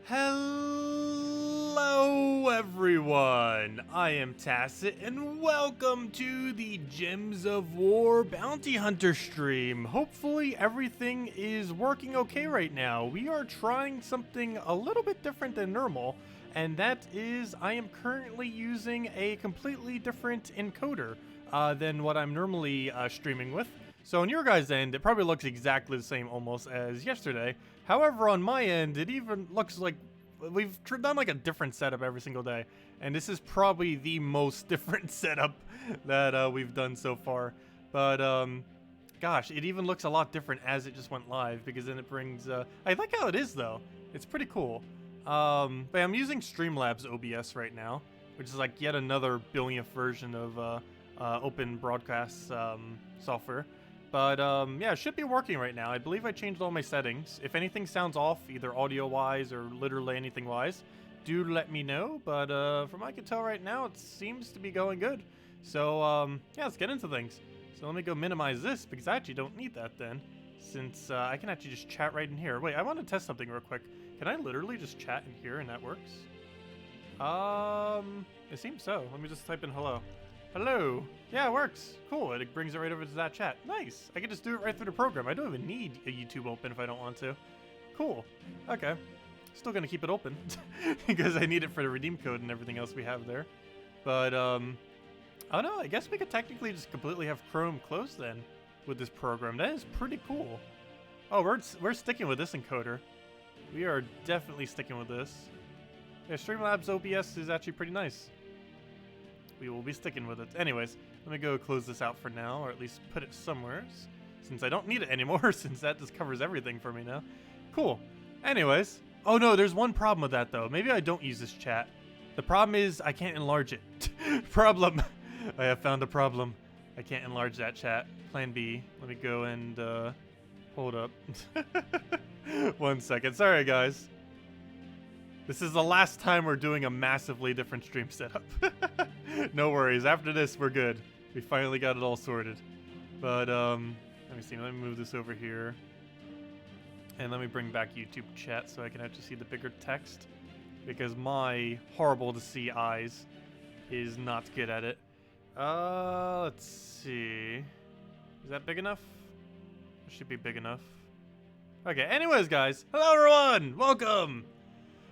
Hello everyone, I am Tacet and welcome to the Gems of War Bounty Hunter stream. Hopefully everything is working okay right now. We are trying something a little bit different than normal, and that is I am currently using a completely different encoder than what I'm normally streaming with. So on your guys' end, it probably looks exactly the same almost as yesterday. However, on my end, it even looks like we've done like a different setup every single day. And this is probably the most different setup that we've done so far. But gosh, it even looks a lot different as it just went live, because then it brings, I like how it is though. It's pretty cool. But I'm using Streamlabs OBS right now, which is like yet another billionth version of open broadcast software. But yeah, it should be working right now. I believe I changed all my settings. If anything sounds off, either audio-wise or literally anything-wise, do let me know. But from what I can tell right now, it seems to be going good. So yeah, let's get into things. So let me go minimize this, because I actually don't need that then, since I can actually just chat right in here. Wait, I want to test something real quick. Can I literally just chat in here and that works? It seems so. Let me just type in hello. Hello. Yeah, it works. Cool. It brings it right over to that chat. Nice. I can just do it right through the program. I don't even need a YouTube open if I don't want to. Cool. Okay. Still gonna keep it open because I need it for the redeem code and everything else we have there. But oh no, I guess we could technically just completely have Chrome closed then with this program. That is pretty cool. Oh, we're sticking with this encoder. We are definitely sticking with this. Yeah, Streamlabs OBS is actually pretty nice. We will be sticking with it. Anyways, let me go close this out for now, or at least put it somewhere, since I don't need it anymore, since that just covers everything for me now. Cool. Anyways. Oh no, there's one problem with that though. Maybe I don't use this chat. The problem is I can't enlarge it. Problem. I have found a problem. I can't enlarge that chat. Plan B. Let me go and hold up. 1 second. Sorry guys. This is the last time we're doing a massively different stream setup. No worries, after this we're good. We finally got it all sorted. But let me see, let me move this over here. And let me bring back YouTube chat so I can actually see the bigger text, because my horrible to see eyes is not good at it. Let's see. Is that big enough? It should be big enough. Okay, anyways guys, hello everyone! Welcome!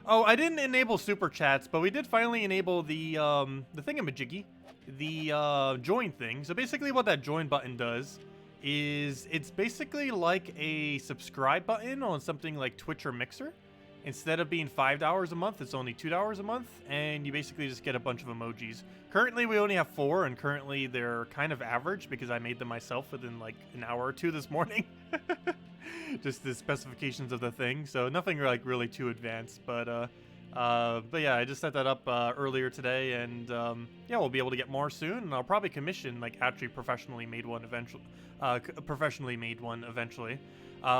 Oh, I didn't enable super chats, but we did finally enable the thingamajiggy, the join thing. So basically what that join button does is it's basically like a subscribe button on something like Twitch or Mixer. Instead of being $5 a month, it's only $2 a month, and you basically just get a bunch of emojis. Currently, we only have 4, and currently they're kind of average because I made them myself within like an hour or two this morning. Just the specifications of the thing, so nothing like really too advanced. But yeah, I just set that up earlier today, and yeah, we'll be able to get more soon. And I'll probably commission like actually professionally made one eventually.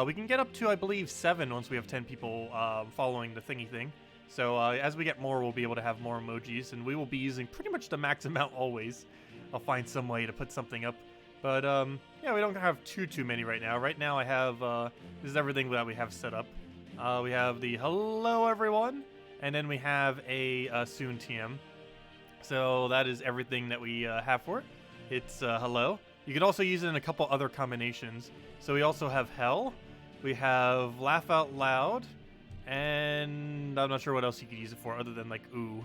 We can get up to, I believe, 7 once we have 10 people following the thingy thing. So as we get more, we'll be able to have more emojis, and we will be using pretty much the max amount always. I'll find some way to put something up. But yeah, we don't have too many right now. Right now I have, this is everything that we have set up. We have the hello everyone, and then we have a soon TM. So that is everything that we have for it. It's hello. You can also use it in a couple other combinations. So we also have hell, we have laugh out loud, and I'm not sure what else you could use it for other than like ooh,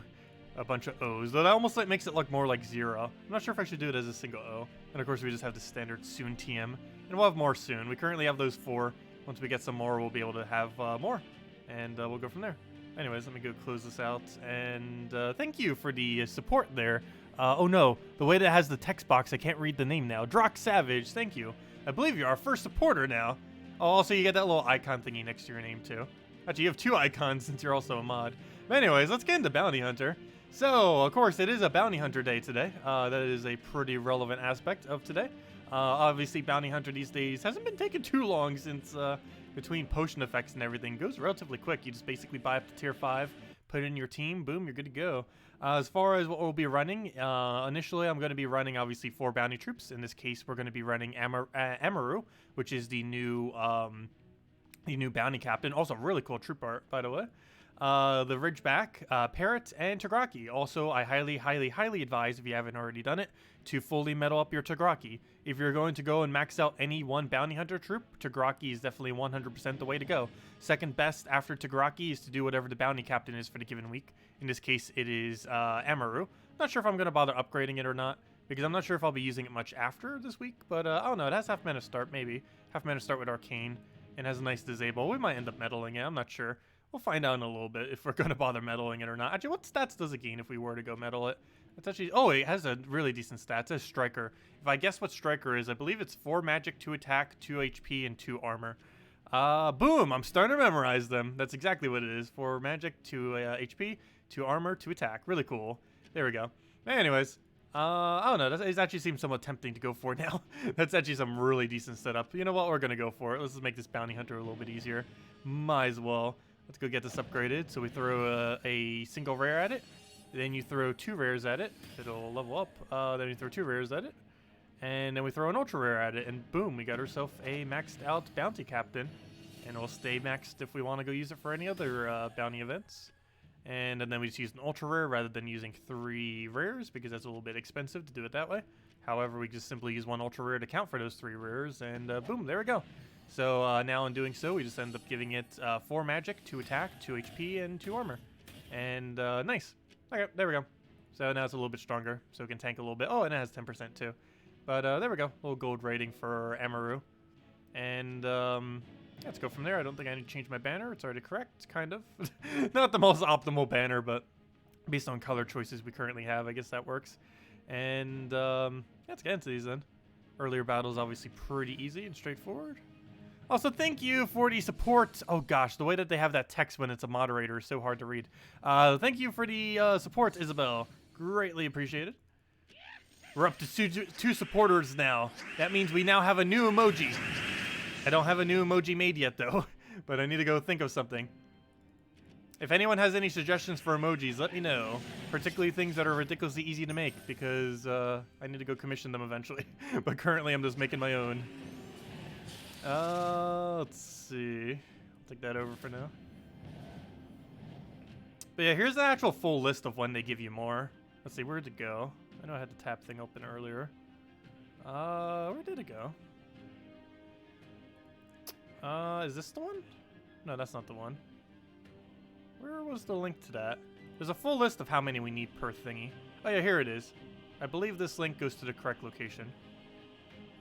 a bunch of O's. Though that almost like makes it look more like 0. I'm not sure if I should do it as a single O. And of course we just have the standard soon TM, and we'll have more soon. We currently have those 4. Once we get some more, we'll be able to have more, and we'll go from there. Anyways, let me go close this out, and thank you for the support there. Oh no, the way that it has the text box, I can't read the name now. Drock Savage, thank you. I believe you're our first supporter now. Oh, also you get that little icon thingy next to your name too. Actually, you have 2 icons since you're also a mod. But anyways, let's get into Bounty Hunter. So, of course, it is a Bounty Hunter day today. That is a pretty relevant aspect of today. Obviously, Bounty Hunter these days hasn't been taking too long since between potion effects and everything. It goes relatively quick. You just basically buy up to tier 5, put it in your team, boom, you're good to go. As far as what we'll be running, initially I'm going to be running obviously 4 bounty troops. In this case, we're going to be running Amaru, which is the new bounty captain. Also, really cool troop art, by the way. the Ridgeback, Parrot, and Tagraki. Also, I highly advise, if you haven't already done it, to fully metal up your Tagraki. If you're going to go and max out any one bounty hunter troop, Tagraki is definitely 100% the way to go. Second best after Tagraki is to do whatever the bounty captain is for the given week. In this case, it is Amaru. Not sure if I'm going to bother upgrading it or not, because I'm not sure if I'll be using it much after this week, but I don't know. It has half mana start, maybe. Half mana start with Arcane, and has a nice disable. We might end up meddling it, I'm not sure. We'll find out in a little bit if we're going to bother meddling it or not. Actually, what stats does it gain if we were to go meddle it? It's actually... Oh, it has a really decent stat. It says Striker. If I guess what Striker is, I believe it's 4 magic, 2 attack, 2 HP, and 2 armor. Boom! I'm starting to memorize them. That's exactly what it is. 4 magic, 2 HP, 2 armor, 2 attack. Really cool. There we go. Anyways, I don't know. It actually seems somewhat tempting to go for now. That's actually some really decent setup. You know what? We're going to go for it. Let's just make this bounty hunter a little bit easier. Might as well. Let's go get this upgraded. So we throw a single rare at it. Then you throw 2 rares at it. It'll level up. Then you throw 2 rares at it. And then we throw an ultra rare at it. And boom, we got ourselves a maxed out bounty captain. And it'll stay maxed if we want to go use it for any other bounty events. And then we just use an ultra rare rather than using 3 rares, because that's a little bit expensive to do it that way. However, we just simply use 1 ultra rare to count for those 3 rares. And boom, there we go. So now in doing so, we just end up giving it 4 magic, 2 attack, 2 HP, and 2 armor. And nice. Okay, there we go. So now it's a little bit stronger, so it can tank a little bit. Oh, and it has 10% too. But there we go. A little gold rating for Amaru. And let's go from there. I don't think I need to change my banner. It's already correct, kind of. Not the most optimal banner, but based on color choices we currently have, I guess that works. And let's get into these then. Earlier battles obviously pretty easy and straightforward. Also, thank you for the support. Oh gosh, the way that they have that text when it's a moderator is so hard to read. Thank you for the support, Isabel. Greatly appreciated. We're up to 2 supporters now. That means we now have a new emoji. I don't have a new emoji made yet, though, but I need to go think of something. If anyone has any suggestions for emojis, let me know. Particularly things that are ridiculously easy to make, because I need to go commission them eventually. But currently, I'm just making my own. Let's see. I'll take that over for now. But yeah, here's the actual full list of when they give you more. Let's see, where'd it go? I know I had the tab thing open earlier. Where did it go? Is this the one? No, that's not the one. Where was the link to that? There's a full list of how many we need per thingy. Oh yeah, here it is. I believe this link goes to the correct location.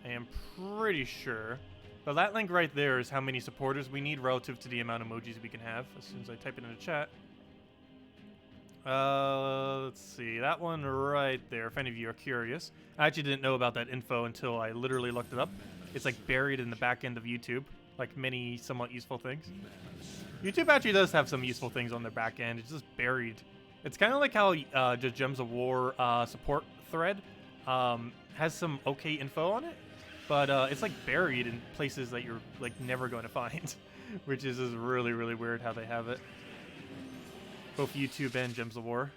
I am pretty sure. But that link right there is how many supporters we need relative to the amount of emojis we can have. As soon as I type it in the chat. Let's see. That one right there, if any of you are curious. I actually didn't know about that info until I literally looked it up. It's like buried in the back end of YouTube. Like many somewhat useful things. YouTube actually does have some useful things on their back end. It's just buried. It's kind of like how just Gems of War support thread has some okay info on it. But it's like buried in places that you're like never going to find, which is just really, really weird how they have it. Both YouTube and Gems of War.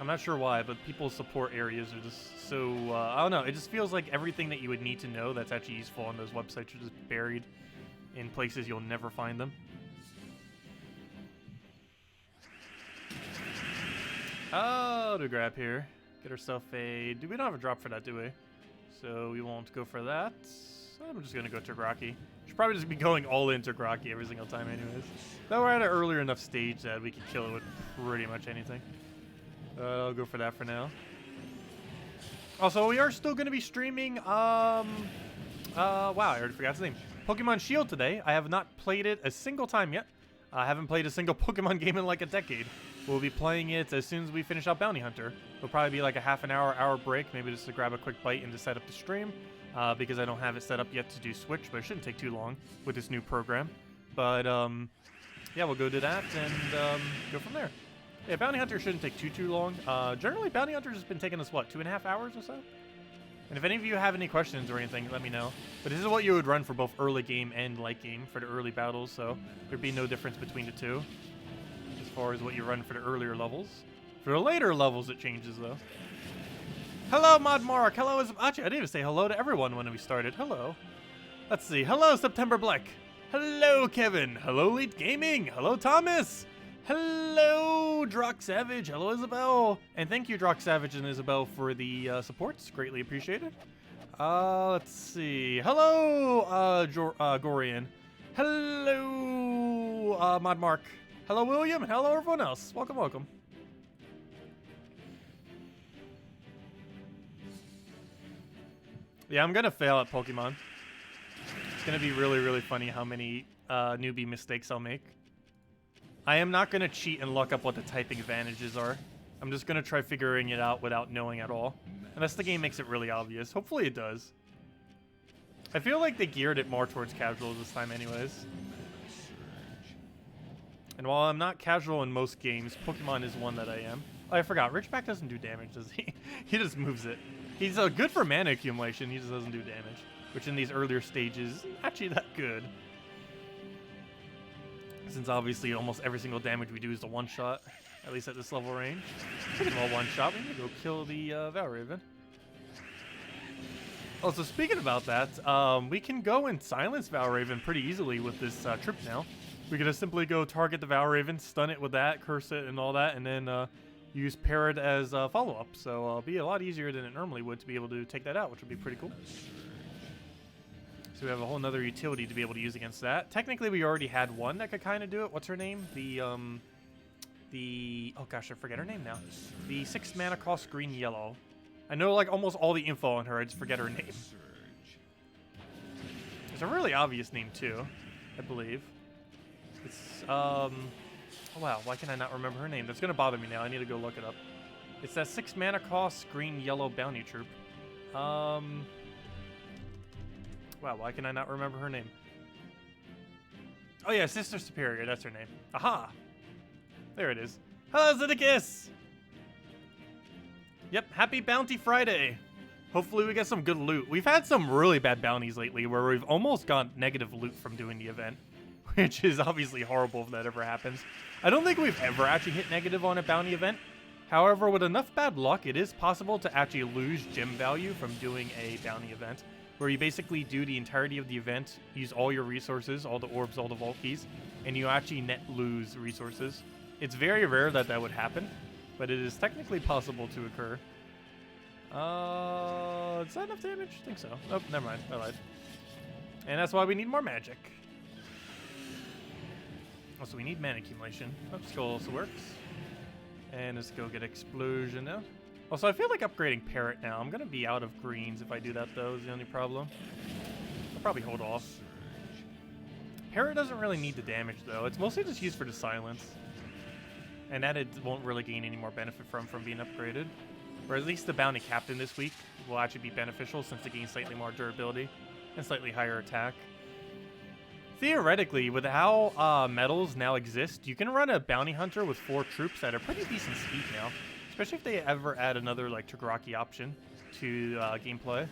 I'm not sure why, but people's support areas are just so, I don't know. It just feels like everything that you would need to know that's actually useful on those websites are just buried in places you'll never find them. Oh, to grab here. Get ourselves a... We don't have a drop for that, do we? So we won't go for that. I'm just going to go Tagraki. Should probably just be going all in Tagraki every single time anyways. Though we're at an earlier enough stage that we can kill it with pretty much anything. I'll go for that for now. Also, we are still going to be streaming, wow, I already forgot his name. Pokemon Shield today. I have not played it a single time yet. I haven't played a single Pokemon game in like a decade. We'll be playing it as soon as we finish out Bounty Hunter. It'll probably be like a half an hour break, maybe just to grab a quick bite and to set up the stream. Because I don't have it set up yet to do Switch, but it shouldn't take too long with this new program. But, yeah, we'll go do that and go from there. Yeah, Bounty Hunter shouldn't take too long. Generally, Bounty Hunter has been taking us, what, 2.5 hours or so? And if any of you have any questions or anything, let me know. But this is what you would run for both early game and late game for the early battles, so there'd be no difference between the two as far as what you run for the earlier levels. For the later levels, it changes, though. Hello, Mod Mark. Hello, actually, I didn't even say hello to everyone when we started. Hello. Let's see. Hello, September Black. Hello, Kevin. Hello, Elite Gaming. Hello, Thomas. Hello, Drock Savage. Hello, Isabel. And thank you, Drock Savage and Isabel, for the supports. Greatly appreciated. Let's see. Hello, Gorian. Hello, Mod Mark. Hello, William. Hello, everyone else. Welcome, welcome. Yeah, I'm gonna fail at Pokemon. It's gonna be really, really funny how many newbie mistakes I'll make. I am not gonna cheat and look up what the typing advantages are. I'm just gonna try figuring it out without knowing at all. Unless the game makes it really obvious. Hopefully it does. I feel like they geared it more towards casual this time anyways. And while I'm not casual in most games, Pokemon is one that I am. Oh, I forgot. Ridgeback doesn't do damage, does he? He just moves it. He's good for mana accumulation. He just doesn't do damage. Which in these earlier stages isn't actually that good. Since obviously almost every single damage we do is a one-shot. At least at this level range. Speaking of a one-shot, we need to go kill the Valraven. Oh, so speaking about that, we can go and silence Valraven pretty easily with this trip now. We can just simply go target the Valraven, stun it with that, curse it and all that, and then use Parrot as follow-up. So it'll be a lot easier than it normally would to be able to take that out, which would be pretty cool. So we have a whole nother utility to be able to use against that. Technically, we already had one that could kind of do it. What's her name? Oh gosh, I forget her name now. The 6 mana cost green yellow. I know like almost all the info on her, I just forget her name. It's a really obvious name too, I believe. It's oh wow, why can I not remember her name? That's gonna bother me now. I need to go look it up. It's that 6 mana cost green yellow bounty troop. Wow, why can I not remember her name? Oh yeah, Sister Superior, that's her name. Aha! There it is. Hello, Zeddicus! Yep, happy Bounty Friday! Hopefully we get some good loot. We've had some really bad bounties lately where we've almost got negative loot from doing the event. Which is obviously horrible if that ever happens. I don't think we've ever actually hit negative on a bounty event. However, with enough bad luck, it is possible to actually lose gem value from doing a bounty event. Where you basically do the entirety of the event, use all your resources, all the orbs, all the vault keys, and you actually net lose resources. It's very rare that that would happen, but it is technically possible to occur. Is that enough damage? I think so. Oh, never mind. I lied. And that's why we need more magic. Also, we need mana accumulation. Oh, Skull also works. And let's go get Explosion now. Also, I feel like upgrading Parrot now. I'm going to be out of greens if I do that, though, is the only problem. I'll probably hold off. Parrot doesn't really need the damage, though. It's mostly just used for the silence. And that it won't really gain any more benefit from being upgraded. Or at least the Bounty Captain this week will actually be beneficial since it gains slightly more durability and slightly higher attack. Theoretically, with how medals now exist, you can run a Bounty Hunter with 4 troops at a pretty decent speed now. Especially if they ever add another like Tagraki option to gameplay.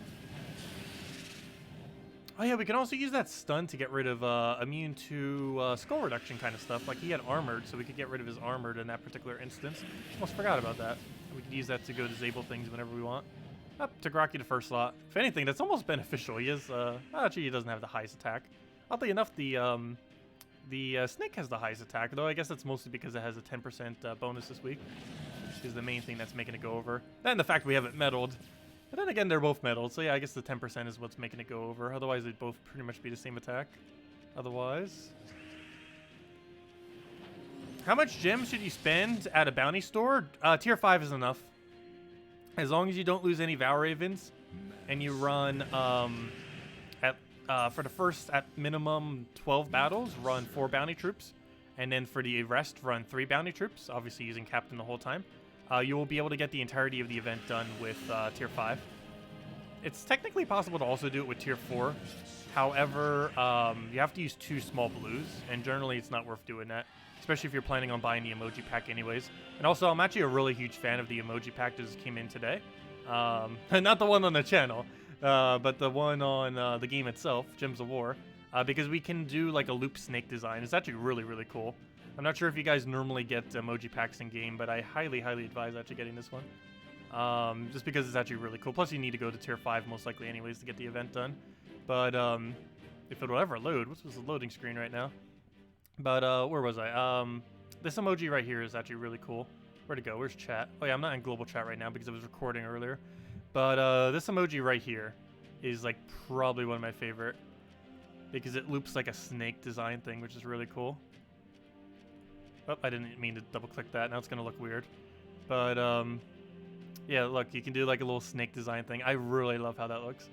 Oh yeah, we can also use that stun to get rid of immune to skull reduction kind of stuff. Like he had armored, so we could get rid of his armored in that particular instance. Almost forgot about that. We could use that to go disable things whenever we want. Up Tagraki to first slot. If anything, that's almost beneficial. He is actually he doesn't have the highest attack. Oddly enough, the snake has the highest attack, though I guess that's mostly because it has a 10% bonus this week. Is the main thing that's making it go over. And the fact we have it meddled. But then again, they're both meddled, so yeah, I guess the 10% is what's making it go over. Otherwise, they'd both pretty much be the same attack. Otherwise. How much gems should you spend at a bounty store? Tier 5 is enough. As long as you don't lose any Valravens, and you run, for the first, at minimum 12 battles, run 4 bounty troops. And then for the rest, run 3 bounty troops, obviously using Captain the whole time. You will be able to get the entirety of the event done with Tier 5. It's technically possible to also do it with Tier 4. However, you have to use 2 small blues, and generally it's not worth doing that. Especially if you're planning on buying the emoji pack anyways. And also, I'm actually a really huge fan of the emoji pack that just came in today. Not the one on the channel, but the one on the game itself, Gems of War. Because we can do like a loop snake design. It's actually really, really cool. I'm not sure if you guys normally get emoji packs in game, but I highly, highly advise actually getting this one. Just because it's actually really cool. Plus you need to go to tier 5 most likely anyways to get the event done. But if it will ever load, what's the loading screen right now? But where was I? This emoji right here is actually really cool. Where'd it go? Where's chat? Oh yeah, I'm not in global chat right now because I was recording earlier. But this emoji right here is like probably one of my favorite because it loops like a snake design thing, which is really cool. Oh, I didn't mean to double click that. Now it's gonna look weird. But yeah, look, you can do like a little snake design thing. I really love how that looks.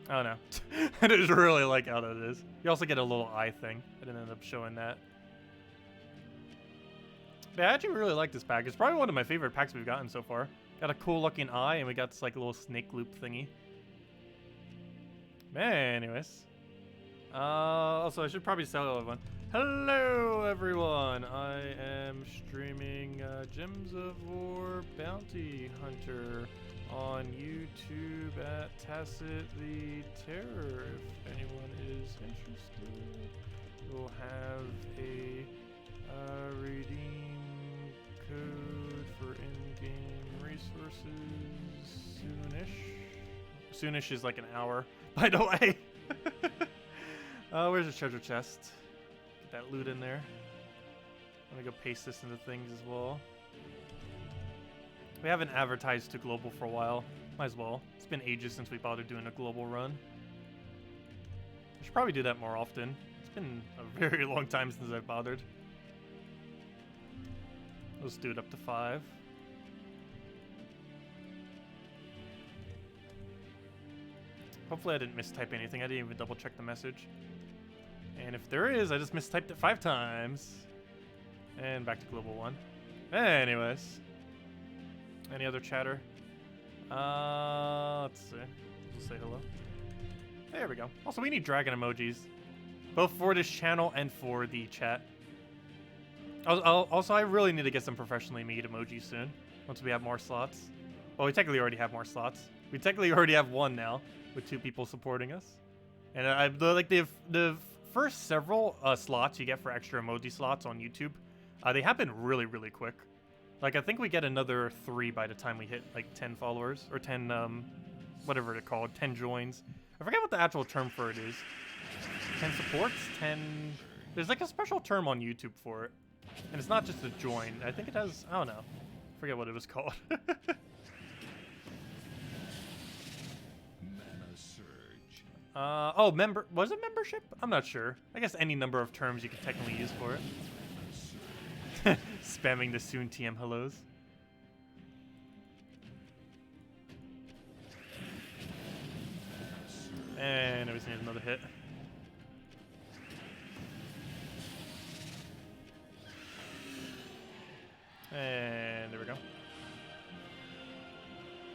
I don't know. I just really like how that is. You also get a little eye thing. I didn't end up showing that. But I actually really like this pack. It's probably one of my favorite packs we've gotten so far. Got a cool looking eye, and we got this like little snake loop thingy. Anyways. Also, I should probably tell everyone. Hello, everyone. I am streaming Gems of War Bounty Hunter on YouTube at Tacet the Terror. If anyone is interested, we'll have a redeem code for in-game resources soonish. Soonish is like an hour, by the way. Where's the treasure chest? Get that loot in there. Let me go paste this into things as well. We haven't advertised to global for a while. Might as well. It's been ages since we bothered doing a global run. I should probably do that more often. It's been a very long time since I've bothered. Let's do it up to 5. Hopefully I didn't mistype anything. I didn't even double check the message. And if there is, I just mistyped it 5 times. And back to global 1. Anyways. Any other chatter? Let's see. Let's say hello. There we go. Also, we need dragon emojis. Both for this channel and for the chat. Also, I really need to get some professionally made emojis soon. Once we have more slots. Well, we technically already have more slots. We technically already have 1 now. With 2 people supporting us. And like the first several slots you get for extra emoji slots on YouTube, they happen really, really quick. Like, I think we get another 3 by the time we hit, like, 10 followers. Or 10, whatever they're called. 10 joins. I forget what the actual term for it is. 10 supports? 10... There's, like, a special term on YouTube for it. And it's not just a join. I think it has... I don't know. I forget what it was called. Oh, was it membership? I'm not sure. I guess any number of terms you can technically use for it. Spamming the soon TM hellos. And I just need another hit. And there we go.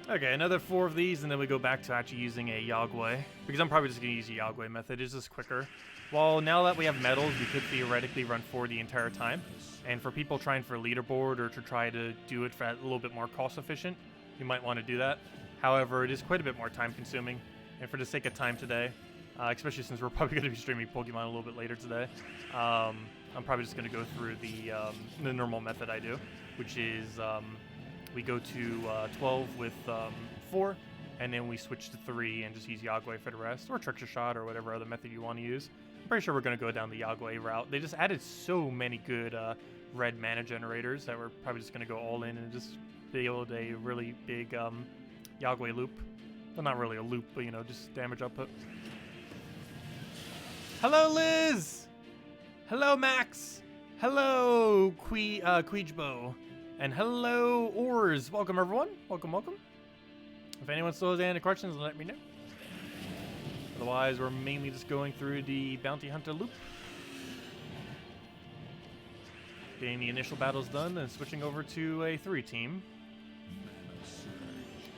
Okay, another 4 of these, and then we go back to actually using a Yagway. Because I'm probably just going to use a Yagway method. It's just quicker. Well, now that we have medals, we could theoretically run 4 the entire time. And for people trying for leaderboard or to try to do it for a little bit more cost efficient, you might want to do that. However, it is quite a bit more time consuming. And for the sake of time today, especially since we're probably going to be streaming Pokemon a little bit later today, I'm probably just going to go through the normal method I do, which is we go to 12 with 4, and then we switch to 3 and just use Yagway for the rest, or Trickster Shot, or whatever other method you want to use. I'm pretty sure we're going to go down the Yagway route. They just added so many good red mana generators that we're probably just going to go all in and just build a really big Yagway loop. Well, not really a loop, but, you know, just damage output. Hello, Liz! Hello, Max! Hello, Queejbo! And hello, Ors! Welcome, everyone. Welcome, welcome. If anyone still has any questions, let me know. Otherwise, we're mainly just going through the Bounty Hunter loop. Getting the initial battles done, and switching over to a 3 team.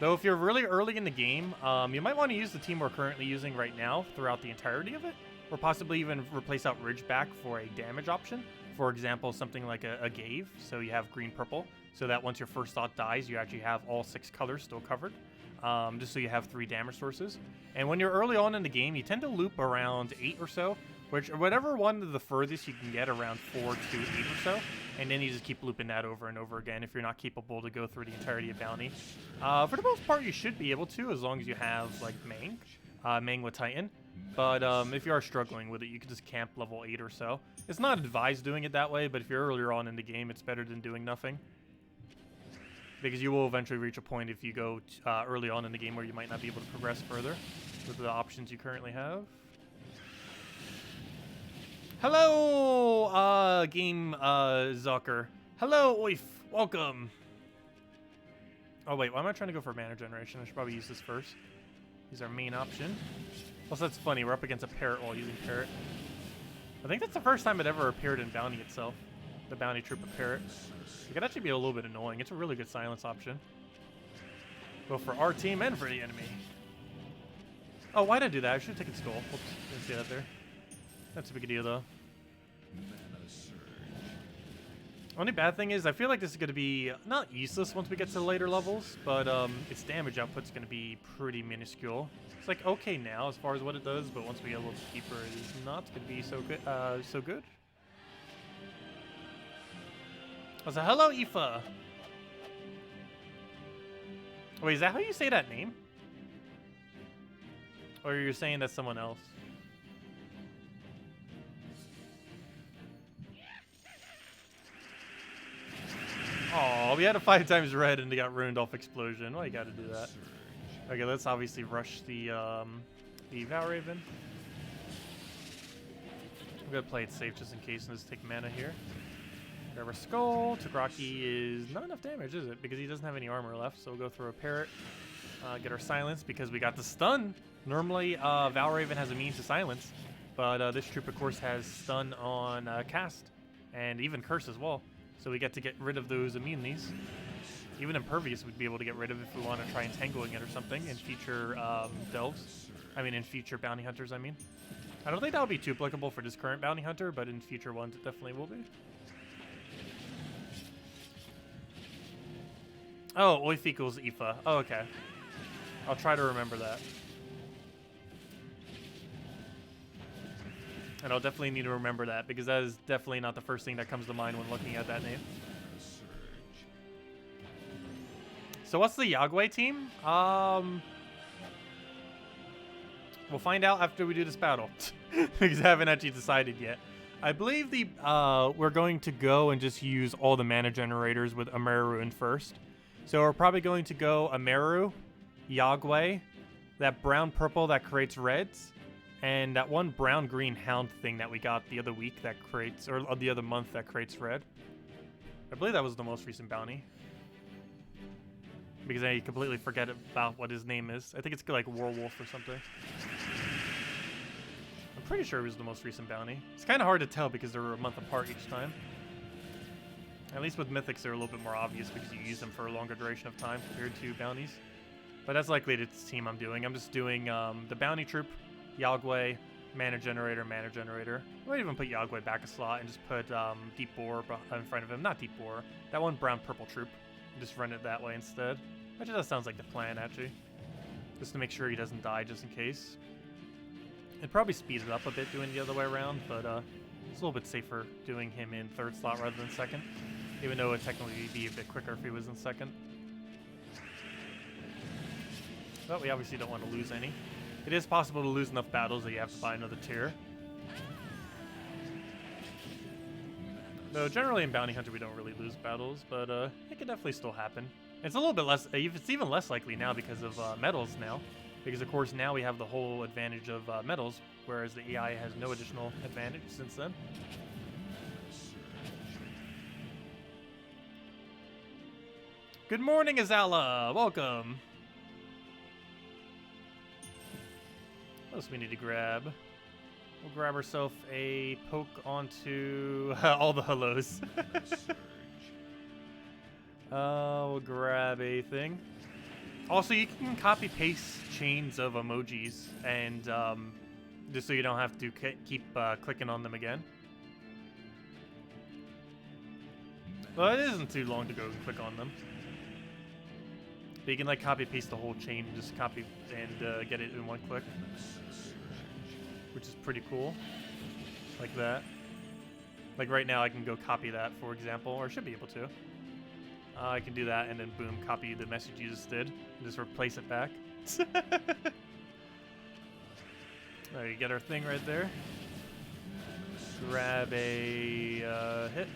Though if you're really early in the game, you might want to use the team we're currently using right now throughout the entirety of it, or possibly even replace out Ridgeback for a damage option. For example, something like a Gave, so you have green-purple, so that once your first thought dies, you actually have all 6 colors still covered, just so you have 3 damage sources. And when you're early on in the game, you tend to loop around 8 or so, whatever one the furthest you can get, around 4 to 8 or so, and then you just keep looping that over and over again if you're not capable to go through the entirety of Bounty. For the most part, you should be able to, as long as you have, like, Mang with Titan. But if you are struggling with it, you can just camp level 8 or so. It's not advised doing it that way, but if you're earlier on in the game, it's better than doing nothing. Because you will eventually reach a point if you go early on in the game where you might not be able to progress further with the options you currently have. Hello, Game Zucker. Hello, Oif. Welcome. Oh, wait. Why am I trying to go for mana generation? I should probably use this first. Use our main option. Plus, that's funny. We're up against a parrot while using parrot. I think that's the first time it ever appeared in Bounty itself. The Bounty troop of parrot. It could actually be a little bit annoying. It's a really good silence option. Both for our team and for the enemy. Oh, why'd I do that? I should have taken Skull. Whoops. Didn't see that there. That's a big deal, though. Only bad thing is, I feel like this is going to be not useless once we get to the later levels, but its damage output's going to be pretty minuscule. It's like okay now as far as what it does, but once we get a little deeper, it is not going to be so good. So hello, Aoife. Wait, is that how you say that name? Or you're saying that's someone else? Oh, we had a 5 times red and they got ruined off explosion. Why you gotta do that? Okay, let's obviously rush the Valraven. I'm gonna play it safe just in case and just take mana here. Grab our Skull. Tagraki is not enough damage, is it? Because he doesn't have any armor left, so we'll go through a Parrot. Get our Silence because we got the stun. Normally, Valraven has a means to silence, but this troop, of course, has stun on cast and even curse as well. So we get to get rid of those immunities. Even Impervious we'd be able to get rid of if we want to try entangling it or something in future delves. I mean, in future bounty hunters, I mean. I don't think that would be too applicable for this current bounty hunter, but in future ones it definitely will be. Oh, Oif equals Aoife. Oh, okay. I'll try to remember that. And I'll definitely need to remember that, because that is definitely not the first thing that comes to mind when looking at that name. So what's the Yagway team? We'll find out after we do this battle, because I haven't actually decided yet. I believe we're going to go and just use all the mana generators with Amaru in first. So we're probably going to go Amaru, Yagway, that brown-purple that creates reds, and that one brown-green hound thing that we got the other week that creates, or the other month that creates red. I believe that was the most recent bounty. Because I completely forget about what his name is. I think it's like Werewolf or something. I'm pretty sure it was the most recent bounty. It's kind of hard to tell because they're a month apart each time. At least with Mythix, they're a little bit more obvious because you use them for a longer duration of time compared to bounties. But that's likely the team I'm doing. I'm just doing the bounty troop, Yagway, mana generator. I might even put Yagway back a slot and just put Deep Boar in front of him. Not Deep Boar. That one brown-purple troop. Just run it that way instead. Actually, that sounds like the plan, actually. Just to make sure he doesn't die, just in case. It'd probably speed it up a bit doing the other way around, but it's a little bit safer doing him in third slot rather than second. Even though it would technically be a bit quicker if he was in second. But we obviously don't want to lose any. It is possible to lose enough battles that you have to buy another tier. Though generally in Bounty Hunter we don't really lose battles, but it can definitely still happen. It's a little bit less, it's even less likely now because of medals now. Because of course now we have the whole advantage of medals, whereas the AI has no additional advantage since then. Good morning, Azala! Welcome! What else we need to grab? We'll grab ourselves a poke onto all the hellos. We'll grab a thing. Also, you can copy paste chains of emojis, and just so you don't have to keep clicking on them again. Well, it isn't too long to go click on them. But you can like copy paste the whole chain and just copy and get it in one click. Which is pretty cool. Like that. Like right now I can go copy that, for example, or should be able to. I can do that and then boom, copy the message you just did and just replace it back. Alright, you get our thing right there. Grab a hit.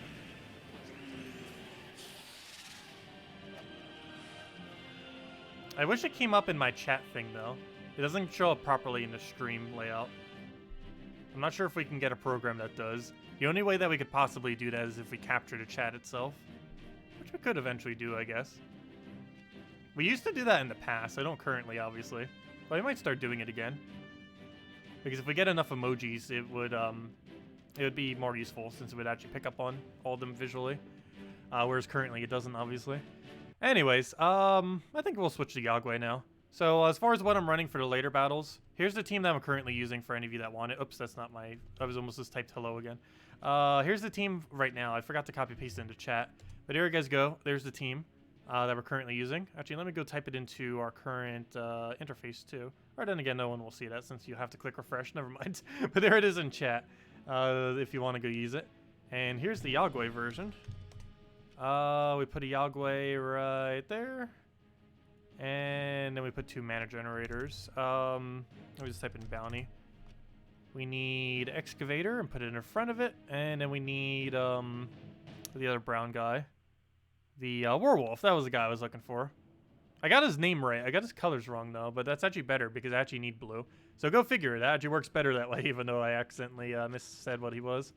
I wish it came up in my chat thing, though. It doesn't show up properly in the stream layout. I'm not sure if we can get a program that does. The only way that we could possibly do that is if we capture the chat itself. Which we could eventually do, I guess. We used to do that in the past. I don't currently, obviously. But I might start doing it again. Because if we get enough emojis, it would be more useful since it would actually pick up on all of them visually. Whereas currently it doesn't, obviously. Anyways, I think we'll switch to Yagwe now. So as far as what I'm running for the later battles, here's the team that I'm currently using for any of you that want it. Oops, that's not my... I was almost just typed hello again. Here's the team right now. I forgot to copy paste it into chat. But here you guys go. There's the team that we're currently using. Actually, let me go type it into our current interface too. Or then again, no one will see that since you have to click refresh. Never mind. But there it is in chat if you want to go use it. And here's the Yagwe version. We put a Yagwe right there. And then we put 2 mana generators. Let me just type in bounty. We need excavator and put it in front of it. And then we need the other brown guy. The werewolf. That was the guy I was looking for. I got his name right. I got his colors wrong though, but that's actually better because I actually need blue. So go figure. That actually works better that way, even though I accidentally missaid what he was.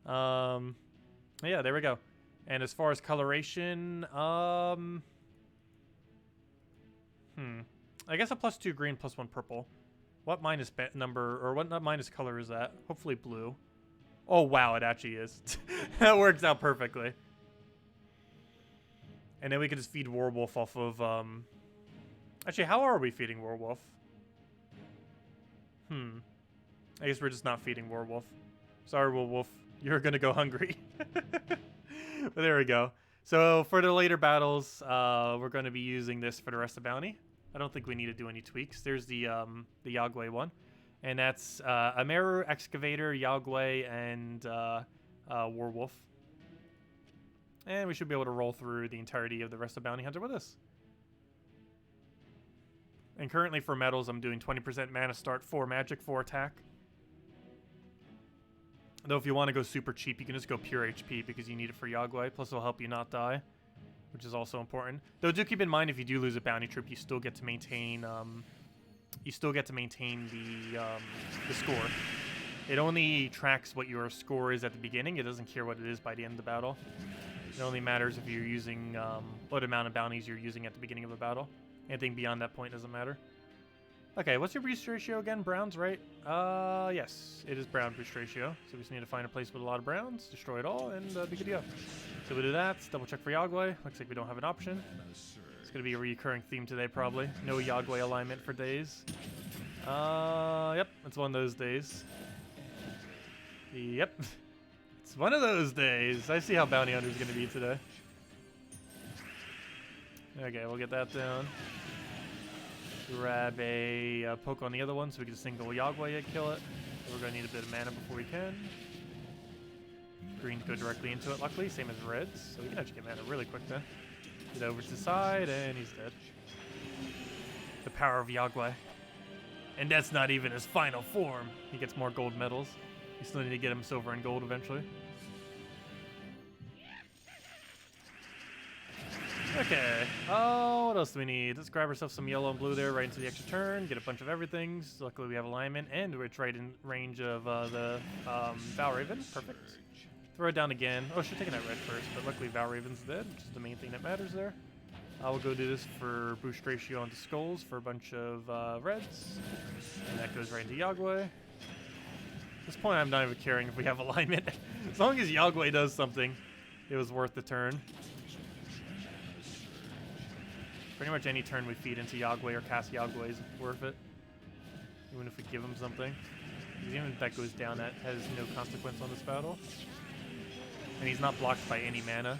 Yeah, there we go. And as far as coloration, I guess a +2 green, +1 purple. What minus number, or what minus color is that? Hopefully blue. Oh, wow, it actually is. That works out perfectly. And then we can just feed Werewolf off of, Actually, how are we feeding Werewolf? I guess we're just not feeding Werewolf. Sorry, Werewolf. You're gonna go hungry. But there we go. So for the later battles, we're going to be using this for the rest of bounty. I don't think we need to do any tweaks. There's the Yagwe one, and that's Amaru, Excavator, Yagwe, and Werewolf. And we should be able to roll through the entirety of the rest of Bounty Hunter with this. And currently for metals, I'm doing 20% mana start, 4 magic, 4 attack. Though if you want to go super cheap, you can just go pure HP because you need it for Yagwe. Plus it'll help you not die, which is also important. Though do keep in mind if you do lose a bounty troop, you still get to maintain the score. It only tracks what your score is at the beginning. It doesn't care what it is by the end of the battle. It only matters if you're using what amount of bounties you're using at the beginning of a battle. Anything beyond that point doesn't matter. Okay, what's your boost ratio again? Browns, right? Yes, it is brown boost ratio. So we just need to find a place with a lot of browns, destroy it all, and be good to go. So we do that. Let's double check for Yagwe. Looks like we don't have an option. It's going to be a recurring theme today, probably. No Yagwe alignment for days. Yep, it's one of those days. Yep, it's one of those days. I see how Bounty Hunter is going to be today. Okay, we'll get that down. Grab a poke on the other one so we can single Yagwe and kill it. We're going to need a bit of mana before we can. Greens go directly into it, luckily, same as reds. So we can actually get mana really quick then. Get over to the side, and he's dead. The power of Yagwe. And that's not even his final form. He gets more gold medals. We still need to get him silver and gold eventually. Okay. Oh, what else do we need? Let's grab ourselves some yellow and blue there right into the extra turn. Get a bunch of everything. So luckily we have alignment, and it's right in range of the Valraven. Perfect. Throw it down again. Oh, she's taking that red first, but luckily Valraven's dead, which is the main thing that matters there. I will go do this for boost ratio onto skulls for a bunch of reds. And that goes right into Yagwe. At this point, I'm not even caring if we have alignment. As long as Yagwe does something, it was worth the turn. Pretty much any turn we feed into Yagwe or cast Yagwe is worth it. Even if we give him something. Because even if that goes down, that has no consequence on this battle. And he's not blocked by any mana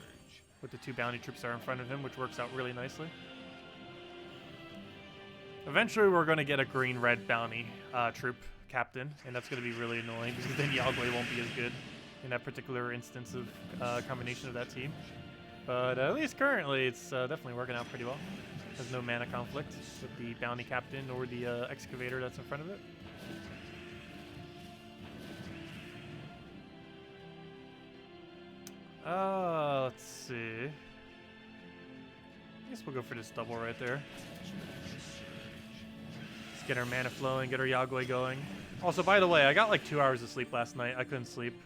with the 2 bounty troops that are in front of him, which works out really nicely. Eventually we're going to get a green-red bounty troop captain, and that's going to be really annoying because then Yagwe won't be as good in that particular instance of combination of that team. But at least currently it's definitely working out pretty well. There's no mana conflict with the bounty captain or the excavator that's in front of it. Let's see. I guess we'll go for this double right there. Let's get our mana flowing, get our Yagoi going. Also, by the way, I got like 2 hours of sleep last night. I couldn't sleep.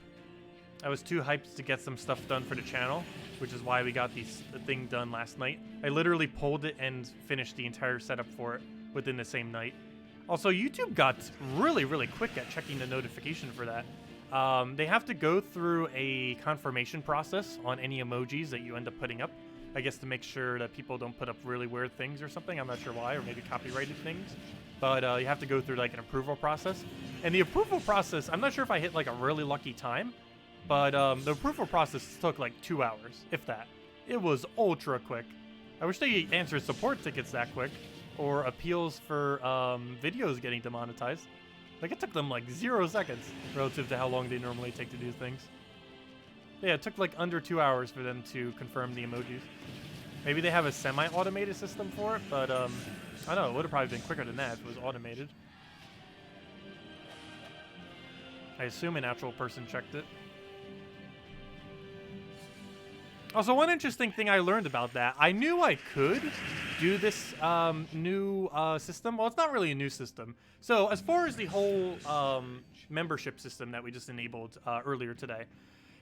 I was too hyped to get some stuff done for the channel, which is why we got the thing done last night. I literally pulled it and finished the entire setup for it within the same night. Also, YouTube got really, really quick at checking the notification for that. They have to go through a confirmation process on any emojis that you end up putting up. I guess to make sure that people don't put up really weird things or something. I'm not sure why, or maybe copyrighted things. But you have to go through like an approval process. And the approval process, I'm not sure if I hit like a really lucky time, but the approval process took like 2 hours, if that. It was ultra quick. I wish they answered support tickets that quick, or appeals for videos getting demonetized. Like, it took them like 0 seconds relative to how long they normally take to do things. Yeah, it took like under 2 hours for them to confirm the emojis. Maybe they have a semi-automated system for it, but I don't know, it would have probably been quicker than that if it was automated. I assume a natural person checked it. Also, one interesting thing I learned about that, I knew I could do this new system. Well, it's not really a new system. So as far as the whole membership system that we just enabled earlier today,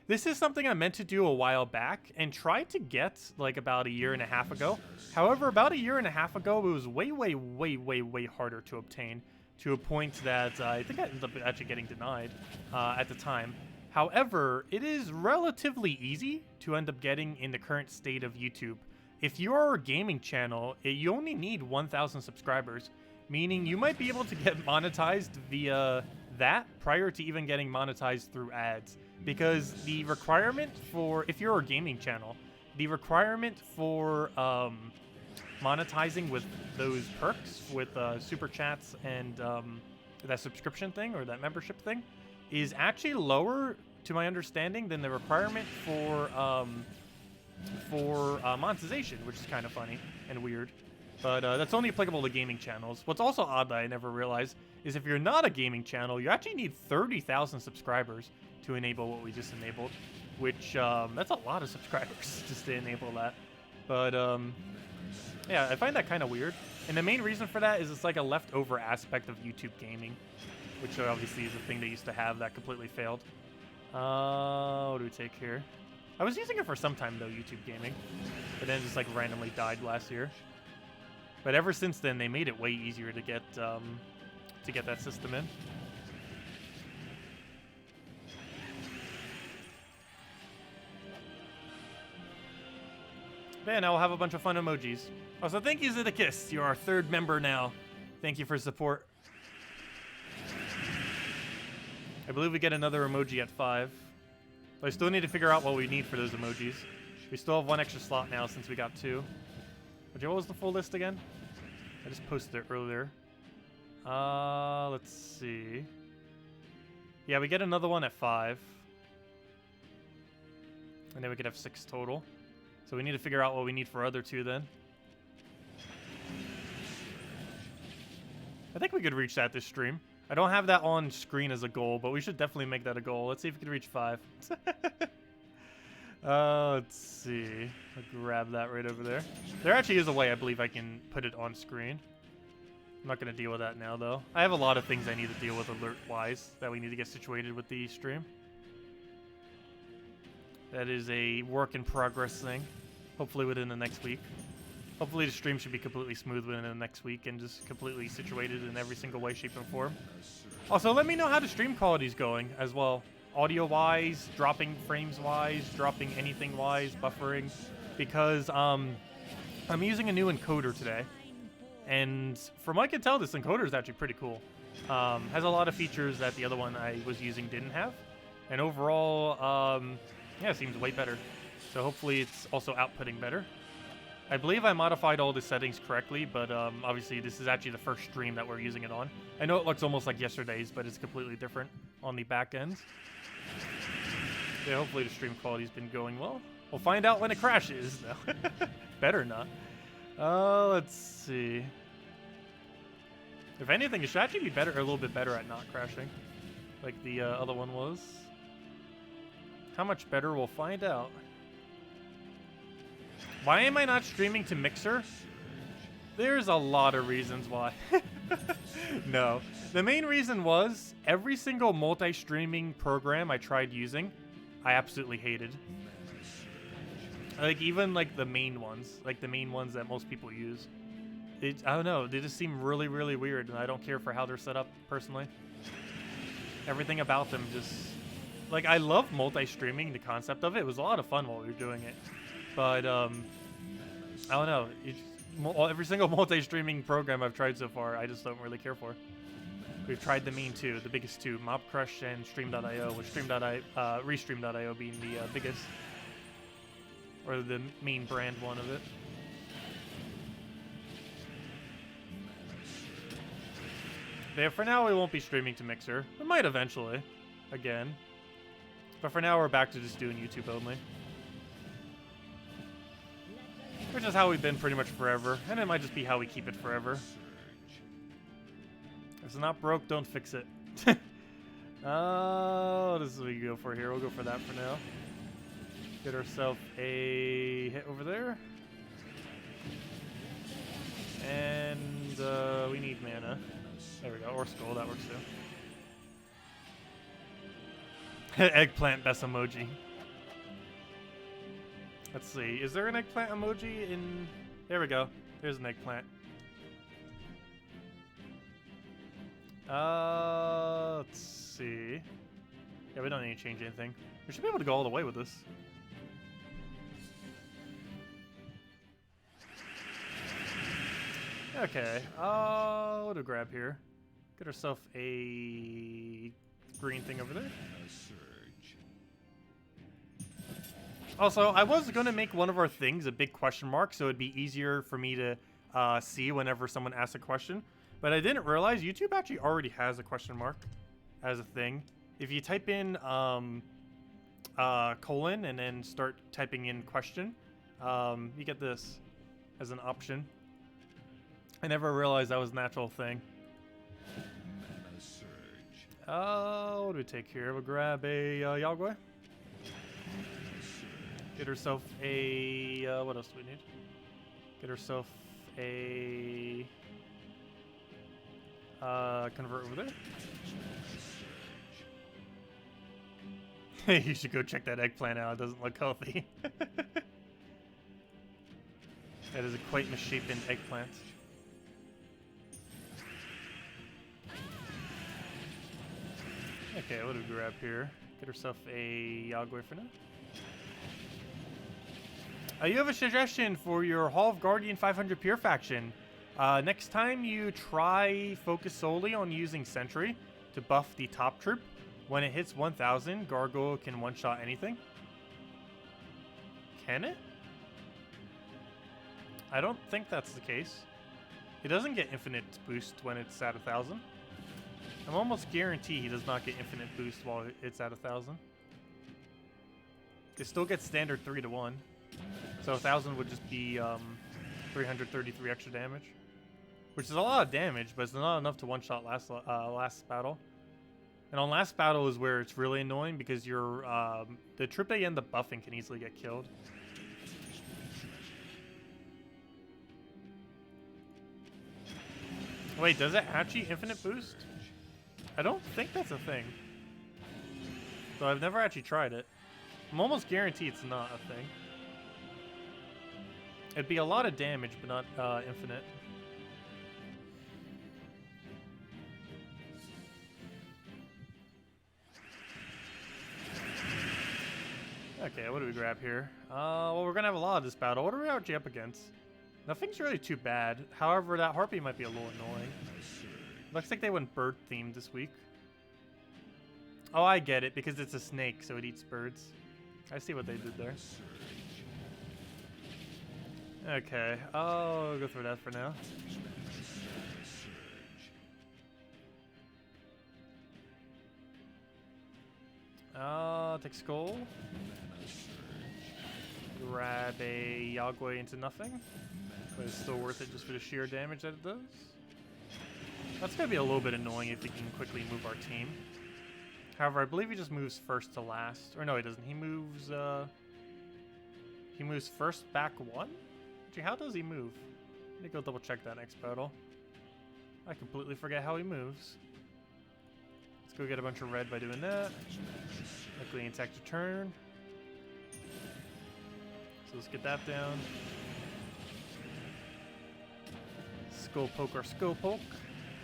this is something I meant to do a while back and tried to get like about 1.5 years ago. However, about 1.5 years ago, it was way harder to obtain, to a point that I think I ended up actually getting denied at the time. However, it is relatively easy to end up getting in the current state of YouTube. If you're a gaming channel, you only need 1,000 subscribers, meaning you might be able to get monetized via that prior to even getting monetized through ads. Because the requirement for, if you're a gaming channel, the requirement for monetizing with those perks, with super chats and that subscription thing or that membership thing, is actually lower, to my understanding, than the requirement for monetization, which is kind of funny and weird. But that's only applicable to gaming channels. What's also odd that I never realized is if you're not a gaming channel, you actually need 30,000 subscribers to enable what we just enabled, which that's a lot of subscribers just to enable that. But yeah, I find that kind of weird. And the main reason for that is it's like a leftover aspect of YouTube gaming, which obviously is a thing they used to have that completely failed. What do we take here? I was using it for some time though, YouTube gaming, but then it just like randomly died last year. But ever since then, they made it way easier to get that system in. Man, now we'll have a bunch of fun emojis. Also, thank you, Zeddicus. You're our 3rd member now. Thank you for support. I believe we get another emoji at 5. But I still need to figure out what we need for those emojis. We still have 1 extra slot now since we got 2. But what was the full list again? I just posted it earlier. Let's see. Yeah, we get another one at 5. And then we could have 6 total. So we need to figure out what we need for other 2 then. I think we could reach that this stream. I don't have that on screen as a goal, but we should definitely make that a goal. Let's see if we can reach 5. Let's see. I'll grab that right over there. There actually is a way I believe I can put it on screen. I'm not going to deal with that now, though. I have a lot of things I need to deal with alert-wise that we need to get situated with the stream. That is a work-in-progress thing. Hopefully within the next week. Hopefully the stream should be completely smooth within the next week and just completely situated in every single way, shape, and form. Also, let me know how the stream quality is going as well. Audio-wise, dropping frames-wise, dropping anything-wise, buffering. Because I'm using a new encoder today. And from what I can tell, this encoder is actually pretty cool. Has a lot of features that the other one I was using didn't have. And overall, yeah, it seems way better. So hopefully it's also outputting better. I believe I modified all the settings correctly, but obviously this is actually the first stream that we're using it on. I know it looks almost like yesterday's, but it's completely different on the back end. Yeah, hopefully the stream quality's been going well. We'll find out when it crashes. No. Better not. Let's see. If anything, it should actually be better, a little bit better at not crashing, like the other one was. How much better? We'll find out. Why am I not streaming to Mixer? There's a lot of reasons why. No. The main reason was every single multi-streaming program I tried using, I absolutely hated. Like, even, like, the main ones. Like, the main ones that most people use. I don't know. They just seem really, really weird, and I don't care for how they're set up, personally. Everything about them just... Like, I love multi-streaming, the concept of it. It was a lot of fun while we were doing it. But, I don't know. Every single multi-streaming program I've tried so far, I just don't really care for. We've tried the main two, the biggest two, Mob Crush and Stream.io, with Restream.io being the biggest. Or the main brand one of it. But yeah, for now we won't be streaming to Mixer. We might eventually, again. But for now we're back to just doing YouTube only. Which is how we've been pretty much forever, and it might just be how we keep it forever. If it's not broke, don't fix it. What is we go for here? We'll go for that for now. Get ourselves a hit over there. And we need mana. There we go, or skull, that works too. Eggplant best emoji. Let's see, is there an eggplant emoji in... There we go, there's an eggplant. Let's see. Yeah, we don't need to change anything. We should be able to go all the way with this. Okay, what do we grab here? Get ourselves a green thing over there. Also, I was going to make one of our things a big question mark, so it'd be easier for me to see whenever someone asks a question. But I didn't realize YouTube actually already has a question mark as a thing. If you type in colon and then start typing in question, you get this as an option. I never realized that was an actual thing. What do we take here? We'll grab a Yagwe. Get herself a... what else do we need? Get herself a... convert over there. You should go check that eggplant out. It doesn't look healthy. That is a quite misshapen eggplant. Okay, what do we grab here? Get herself a Yagwe for now. You have a suggestion for your Hall of Guardian 500 Pure faction. Next time you try focus solely on using Sentry to buff the top troop. When it hits 1000, Gargoyle can one-shot anything. Can it? I don't think that's the case. It doesn't get infinite boost when it's at 1000. I'm almost guaranteed he does not get infinite boost while it's at 1000. It still gets standard 3-to-1. So 1000 would just be 333 extra damage. Which is a lot of damage, but it's not enough to one-shot last battle. And on last battle is where it's really annoying because your the troop that you end up buffing can easily get killed. Wait, does it actually infinite boost? I don't think that's a thing. So I've never actually tried it. I'm almost guaranteed it's not a thing. It'd be a lot of damage, but not infinite. Okay, what do we grab here? Well, we're gonna have a lot of this battle. What are we actually up against? Nothing's really too bad. However, that Harpy might be a little annoying. Looks like they went bird themed this week. Oh, I get it, because it's a snake, so it eats birds. I see what they did there. Okay, I'll go through that for now. Take Skull. Grab a Yagwe into nothing. But it's still worth it just for the sheer damage that it does. That's going to be a little bit annoying if he can quickly move our team. However, I believe he just moves first to last. Or no, he doesn't. He moves He moves first, back 1? Actually, how does he move? Let me go double check that next battle. I completely forget how he moves. Let's go get a bunch of red by doing that. Luckily, attack to turn. So let's get that down. Skull poke or skull poke.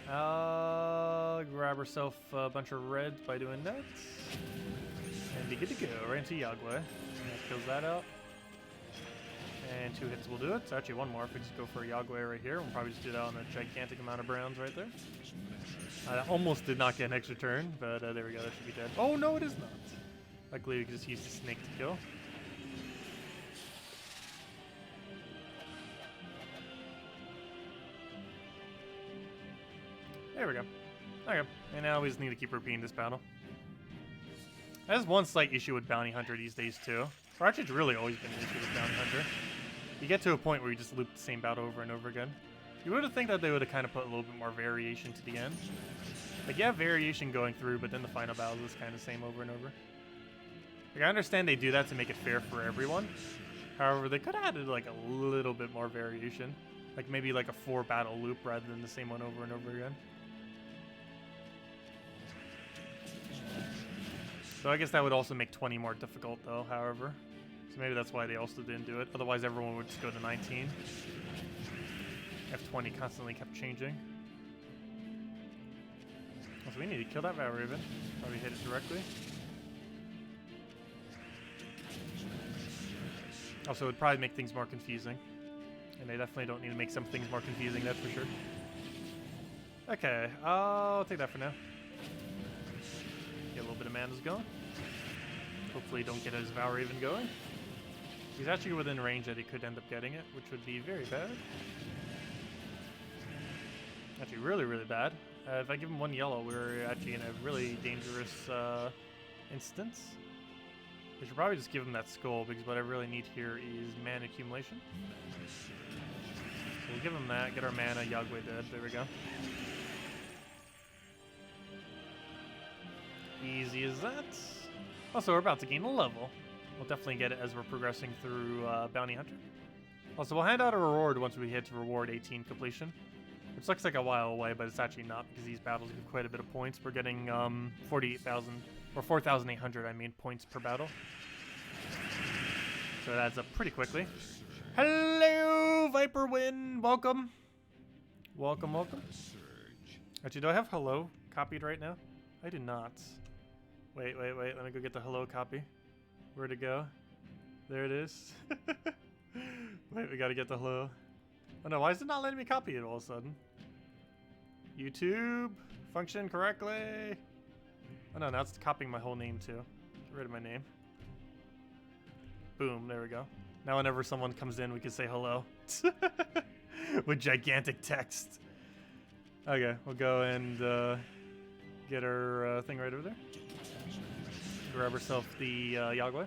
Grab herself a bunch of reds by doing that. And be good to go. Right into Yagwe. That kills that out. And 2 hits will do it. So actually 1 more if we just go for a Yagwe right here. We'll probably just do that on a gigantic amount of browns right there. I almost did not get an extra turn, but there we go. That should be dead. Oh no, it is not. Luckily we can just use the snake to kill. There we go. Okay, and now we just need to keep repeating this battle. There's one slight issue with Bounty Hunter these days too. Or actually, it's really always been an issue with Bounty Hunter. You get to a point where you just loop the same battle over and over again. You would have think that they would have kind of put a little bit more variation to the end. Like, you have variation going through, but then the final battle is kind of the same over and over. Like, I understand they do that to make it fair for everyone. However, they could have added like a little bit more variation. Like maybe like a 4 battle loop rather than the same one over and over again. So I guess that would also make 20 more difficult though, however. So maybe that's why they also didn't do it. Otherwise everyone would just go to 19. F20 constantly kept changing. So we need to kill that Valraven. Probably hit it directly. Also, it would probably make things more confusing. And they definitely don't need to make some things more confusing, that's for sure. Okay, I'll take that for now. Get a little bit of mana's going. Hopefully don't get his Valraven going. He's actually within range that he could end up getting it, which would be very bad. Actually really, really bad. If I give him 1 yellow, we're actually in a really dangerous instance. We should probably just give him that skull, because what I really need here is mana accumulation. So we'll give him that, get our mana, Yagwe dead, there we go. Easy as that. Also, we're about to gain a level. We'll definitely get it as we're progressing through Bounty Hunter. Also, we'll hand out a reward once we hit reward 18 completion. Which looks like a while away, but it's actually not, because these battles give quite a bit of points. We're getting 48,000, or 4,800, I mean, points per battle. So it adds up pretty quickly. Hello, Viper Win! Welcome! Welcome, welcome. Actually, do I have hello copied right now? I do not. Wait, let me go get the hello copy. Where'd it go? There it is. Wait, we gotta get the hello. Oh no, why is it not letting me copy it all of a sudden? YouTube, function correctly. Oh no, now it's copying my whole name too. Get rid of my name. Boom, there we go. Now whenever someone comes in, we can say hello. With gigantic text. Okay, we'll go and get our thing right over there. Grab ourselves the Yagwe.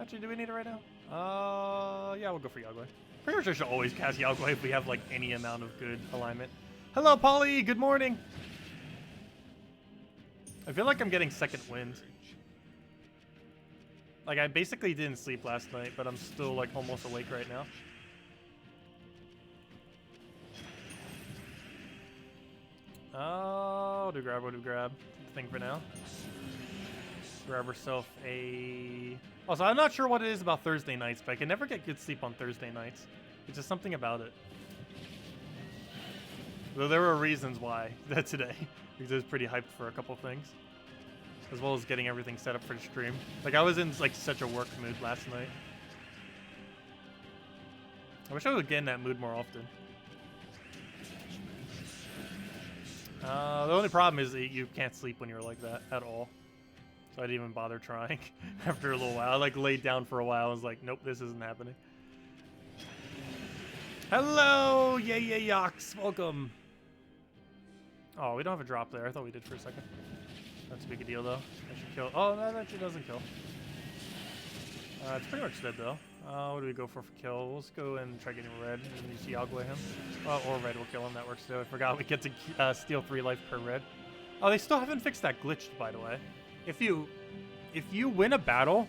Actually, do we need it right now? Yeah, we'll go for Yagwe. Pretty much I should always cast Yagwe if we have like any amount of good alignment. Hello, Polly. Good morning. I feel like I'm getting second wind. Like I basically didn't sleep last night, but I'm still like almost awake right now. Oh, what do we grab? Thing for now. Grab herself a... Also, I'm not sure what it is about Thursday nights, but I can never get good sleep on Thursday nights. It's just something about it. Though there were reasons why today, because I was pretty hyped for a couple things, as well as getting everything set up for the stream. Like I was in like such a work mood last night. I wish I would get in that mood more often. The only problem is that you can't sleep when you're like that at all. So I didn't even bother trying after a little while. I like laid down for a while. I was like, nope, this isn't happening. Hello, Yox, welcome. Oh, we don't have a drop there. I thought we did for a second. That's a big deal though. I should kill. Oh, no, that actually doesn't kill. It's pretty much dead though. What do we go for kill? Let's go and try getting red and you see Yagwe him. Oh, or red will kill him. That works too. I forgot we get to steal 3 life per red. Oh, they still haven't fixed that glitch, by the way. If you win a battle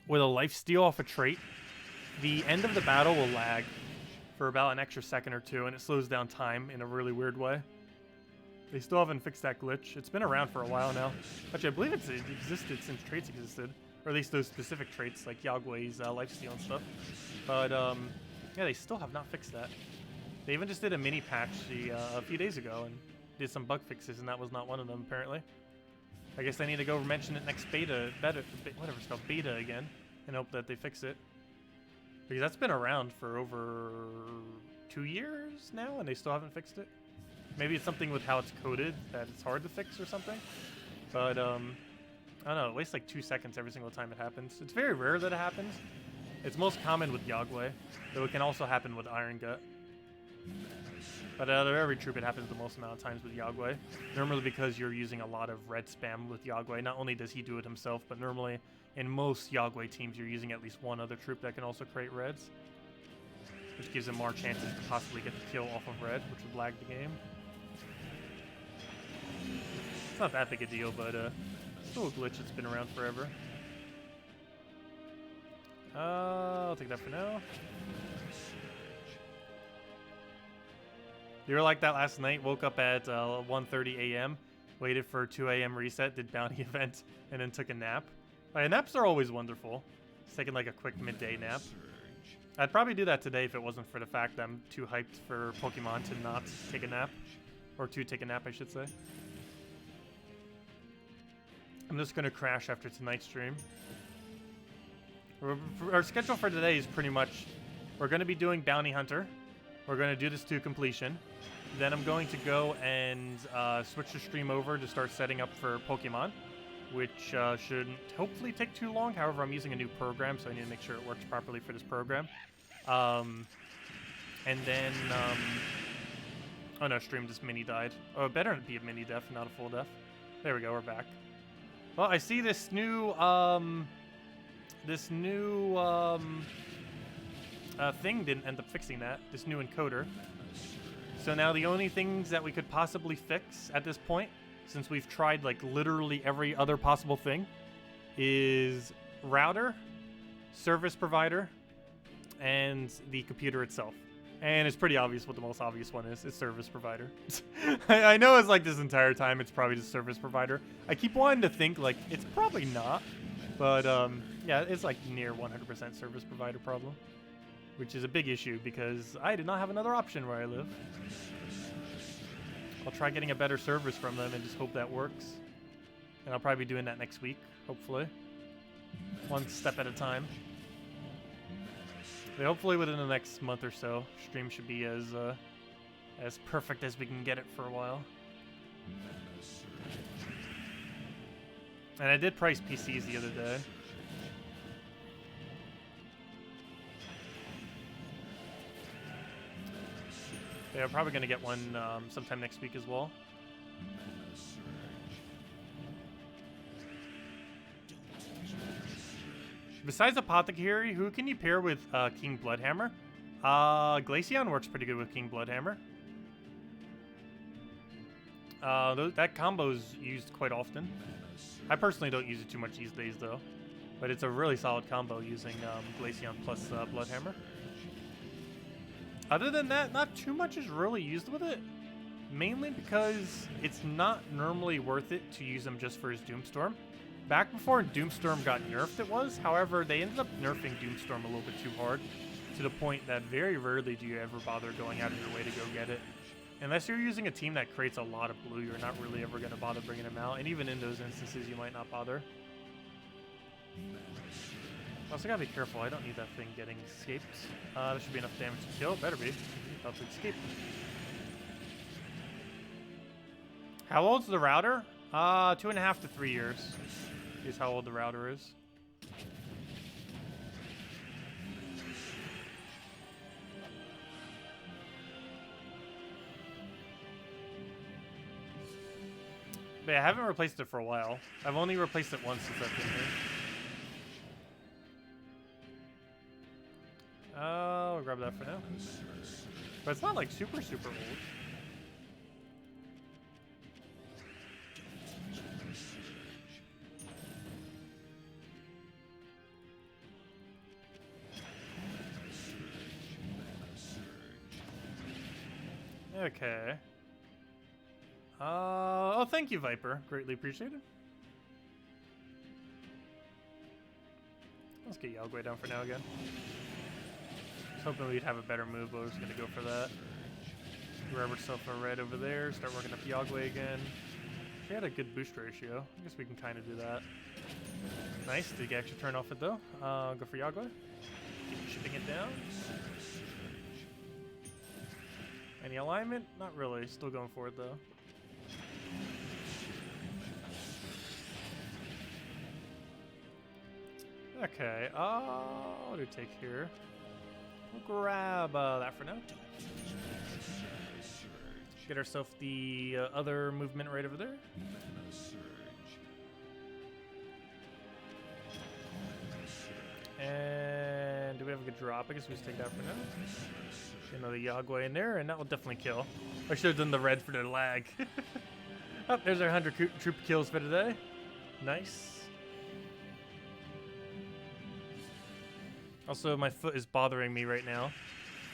with a lifesteal off a trait, the end of the battle will lag for about an extra second or two, and it slows down time in a really weird way. They still haven't fixed that glitch. It's been around for a while now. Actually, I believe it existed since traits existed, or at least those specific traits like Yagwe's lifesteal and stuff. But yeah, they still have not fixed that. They even just did a mini patch a few days ago and did some bug fixes, and that was not one of them apparently. I guess I need to go mention it next beta, whatever it's called, beta again, and hope that they fix it. Because that's been around for over 2 years now, and they still haven't fixed it. Maybe it's something with how it's coded that it's hard to fix or something. But, I don't know, it wastes like 2 seconds every single time it happens. It's very rare that it happens. It's most common with Yagwe, though it can also happen with Iron Gut. But out of every troop, it happens the most amount of times with Yagwe. Normally because you're using a lot of red spam with Yagwe. Not only does he do it himself, but normally in most Yagwe teams, you're using at least one other troop that can also create reds, which gives him more chances to possibly get the kill off of red, which would lag the game. It's not that big a deal, but still a glitch that's been around forever. I'll take that for now. You were like that last night, woke up at 1:30 a.m., waited for 2 a.m. reset, did bounty event, and then took a nap. Naps are always wonderful. Just taking like a quick midday nap. I'd probably do that today if it wasn't for the fact that I'm too hyped for Pokemon to not take a nap. Or to take a nap, I should say. I'm just going to crash after tonight's stream. Our schedule for today is pretty much, we're going to be doing Bounty Hunter. We're going to do this to completion. Then I'm going to go and switch the stream over to start setting up for Pokemon, which shouldn't hopefully take too long. However, I'm using a new program, so I need to make sure it works properly for this program. And then, oh no, stream just mini died. Oh, it better be a mini def, not a full def. There we go, we're back. Well, I see this new, thing didn't end up fixing that, this new encoder. So now the only things that we could possibly fix at this point, since we've tried like literally every other possible thing, is router, service provider, and the computer itself. And it's pretty obvious what the most obvious one is. It's service provider. I know it's like this entire time it's probably just service provider. I keep wanting to think like it's probably not, but yeah, it's like near 100% service provider problem, which is a big issue because I did not have another option where I live. I'll try getting a better service from them and just hope that works. And I'll probably be doing that next week, hopefully. One step at a time. But hopefully within the next month or so, stream should be as perfect as we can get it for a while. And I did price PCs the other day. Yeah, I'm probably going to get one sometime next week as well. Besides Apothecary, who can you pair with King Bloodhammer? Glaceon works pretty good with King Bloodhammer. That combo's used quite often. I personally don't use it too much these days though, but it's a really solid combo using Glaceon plus Bloodhammer. Other than that, not too much is really used with it. Mainly because it's not normally worth it to use him just for his Doomstorm. Back before Doomstorm got nerfed it was, however, they ended up nerfing Doomstorm a little bit too hard, to the point that very rarely do you ever bother going out of your way to go get it. Unless you're using a team that creates a lot of blue, you're not really ever going to bother bringing him out, and even in those instances, you might not bother. Also gotta be careful, I don't need that thing getting escaped. There should be enough damage to kill, better be. About to escape. How old's the router? 2.5 to 3 years is how old the router is. But yeah, I haven't replaced it for a while. I've only replaced it once since I've been here. I'll grab that for now. But it's not like super old. Okay. Oh, thank you, Viper. Greatly appreciated. Let's get Yagwe down for now again. I was hoping we'd have a better move, but we're just gonna go for that. Grab ourselves a red over there, start working up Yagwe again. She had a good boost ratio. I guess we can kind of do that. Nice, did actually turn off it though. Go for Yagwe. Keep shipping it down. Any alignment? Not really, still going for it though. Okay, what do we take here? We'll grab that for now. Get ourselves the other movement right over there. And do we have a good drop? I guess we just take that for now. Get another Yagwe in there, and that will definitely kill. I should have done the red for the lag. Oh, there's our 100 troop kills for today. Nice. Also, my foot is bothering me right now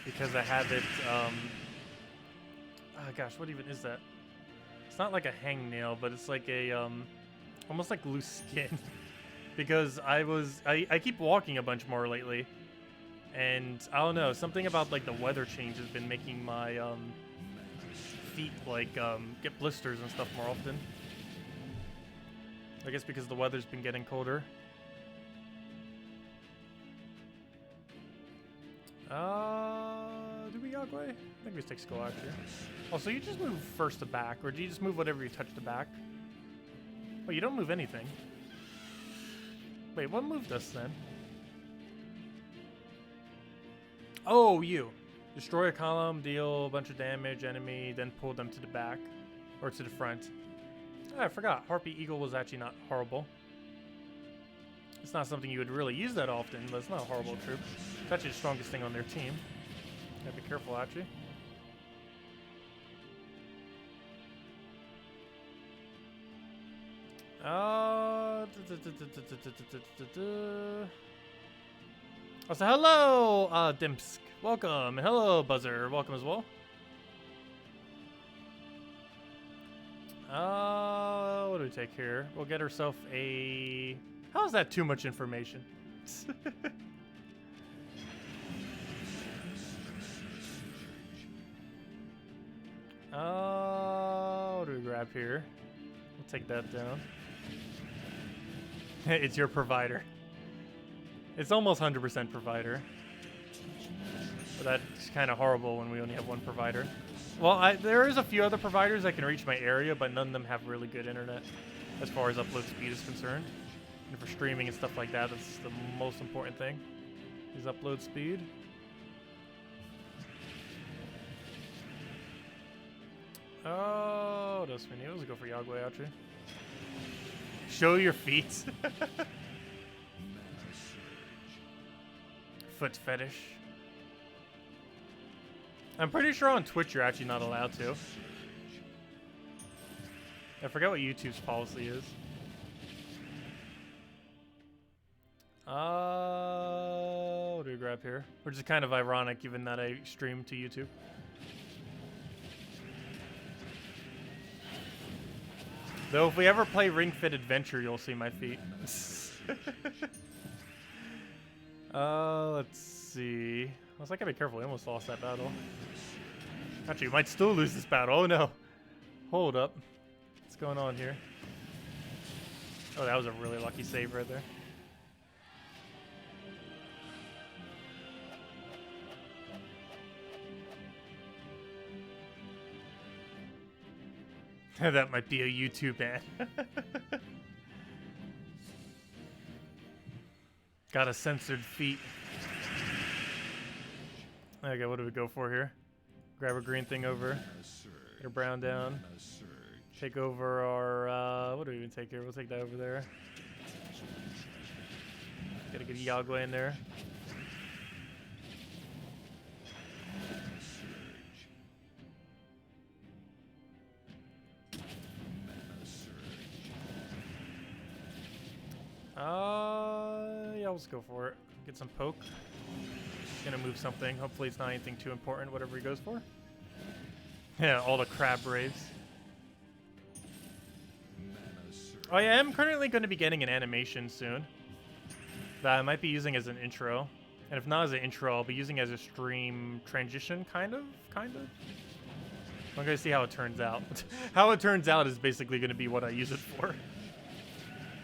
because I have it, oh gosh, what even is that? It's not like a hangnail, but it's like a, almost like loose skin. Because I keep walking a bunch more lately. And I don't know, something about like the weather change has been making my, feet like, get blisters and stuff more often. I guess because the weather's been getting colder. Do we Yagwe? I think we take skull actually. Also, you just move first to back, or do you just move whatever you touch to back? Oh, you don't move anything. Wait, what moved us then? Oh, you. Destroy a column, deal a bunch of damage, enemy, then pull them to the back, or to the front. Oh, I forgot. Harpy Eagle was actually not horrible. It's not something you would really use that often, but it's not a horrible troop. It's actually the strongest thing on their team. Gotta be careful, actually. Also, hello, Dimsk. Welcome. And hello, Buzzer. Welcome as well. What do we take here? We'll get ourselves a... How is that too much information? What do we grab here? We'll take that down. It's your provider. It's almost 100% provider. But that's kind of horrible when we only have one provider. Well, there is a few other providers that can reach my area, but none of them have really good internet as far as upload speed is concerned. And for streaming and stuff like that, that's the most important thing, is upload speed. Oh, what else we need? Let's go for Yagwe, actually. Show your feet. Foot fetish. I'm pretty sure on Twitch you're actually not allowed to. I forget what YouTube's policy is. What do we grab here? Which is kind of ironic given that I stream to YouTube. Though if we ever play Ring Fit Adventure, you'll see my feet. Let's see. I was like, I gotta be careful. We almost lost that battle. Actually, we might still lose this battle. Oh no. Hold up. What's going on here? Oh, that was a really lucky save right there. That might be a YouTube ad. Got a censored feet. Okay, what do we go for here? Grab a green thing over. Get a brown down. Take over our, what do we even take here? We'll take that over there. Get a good Yagwe in there. Yeah, let's go for it. Get some poke. Gonna move something. Hopefully it's not anything too important, whatever he goes for. Yeah, all the crab raves. Oh yeah, I'm currently going to be getting an animation soon that I might be using as an intro. And if not as an intro, I'll be using as a stream transition, kind of. I'm going to see how it turns out. How it turns out is basically going to be what I use it for.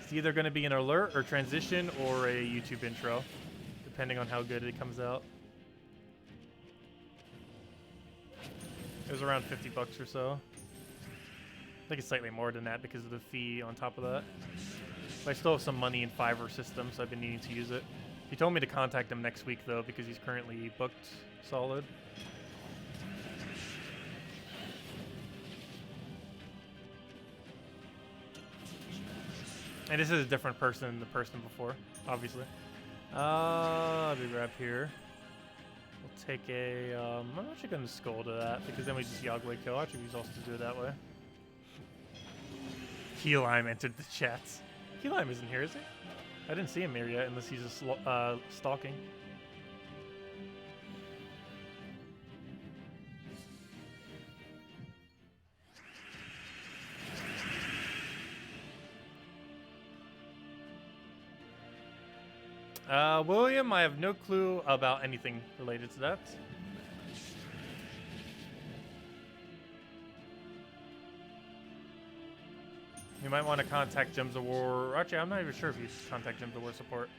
It's either going to be an alert or transition or a YouTube intro, depending on how good it comes out. It was around 50 bucks or so. I think it's slightly more than that because of the fee on top of that. But I still have some money in Fiverr system, so I've been needing to use it. He told me to contact him next week, though, because he's currently booked solid. And this is a different person than the person before, obviously. Let me grab here. We'll take a, I'm actually going to skull to that, because then we just Yagway kill. Actually, we also do it that way. Keylime entered the chats. Keylime isn't here, is he? I didn't see him here yet, unless he's just stalking. William, I have no clue about anything related to that. You might want to contact Gems of War. Actually, I'm not even sure if you contact Gems of War support.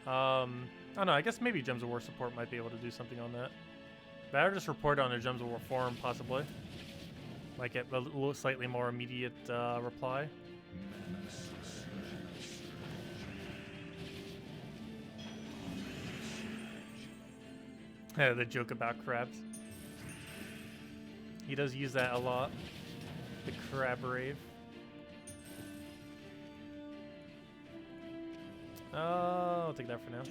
I don't know. I guess maybe Gems of War support might be able to do something on that. But I would just report on a Gems of War forum, possibly. Like get a little slightly more immediate reply. The joke about crabs. He does use that a lot. The crab rave. I'll take that for now.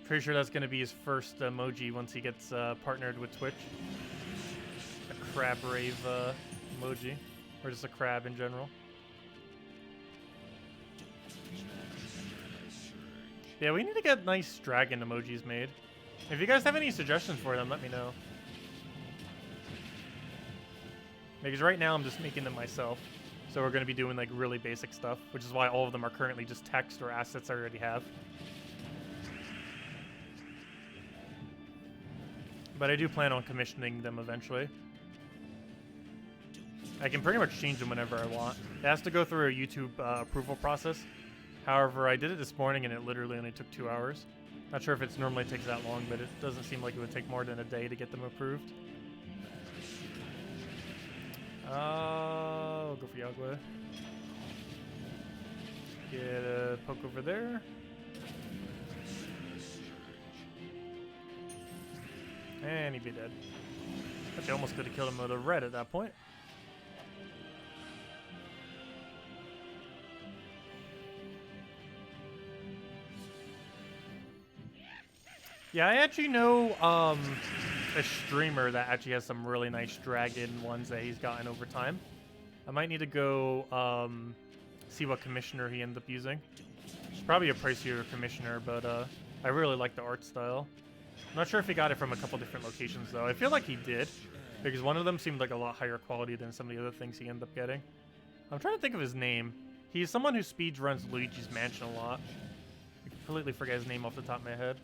Pretty sure that's going to be his first emoji once he gets partnered with Twitch. A crab rave emoji. Or just a crab in general. Yeah, we need to get nice dragon emojis made. If you guys have any suggestions for them, let me know. Because right now I'm just making them myself. So we're going to be doing like really basic stuff, which is why all of them are currently just text or assets I already have. But I do plan on commissioning them eventually. I can pretty much change them whenever I want. It has to go through a YouTube approval process. However, I did it this morning and it literally only took 2 hours. Not sure if it normally takes that long, but it doesn't seem like it would take more than a day to get them approved. I'll go for Yagway. Get a poke over there. And he'd be dead. Actually, almost could have killed him with a red at that point. Yeah, I actually know a streamer that actually has some really nice dragon ones that he's gotten over time. I might need to go see what commissioner he ended up using. It's probably a pricier commissioner, but I really like the art style. I'm not sure if he got it from a couple different locations, though. I feel like he did, because one of them seemed like a lot higher quality than some of the other things he ended up getting. I'm trying to think of his name. He's someone who speedruns Luigi's Mansion a lot. I completely forget his name off the top of my head.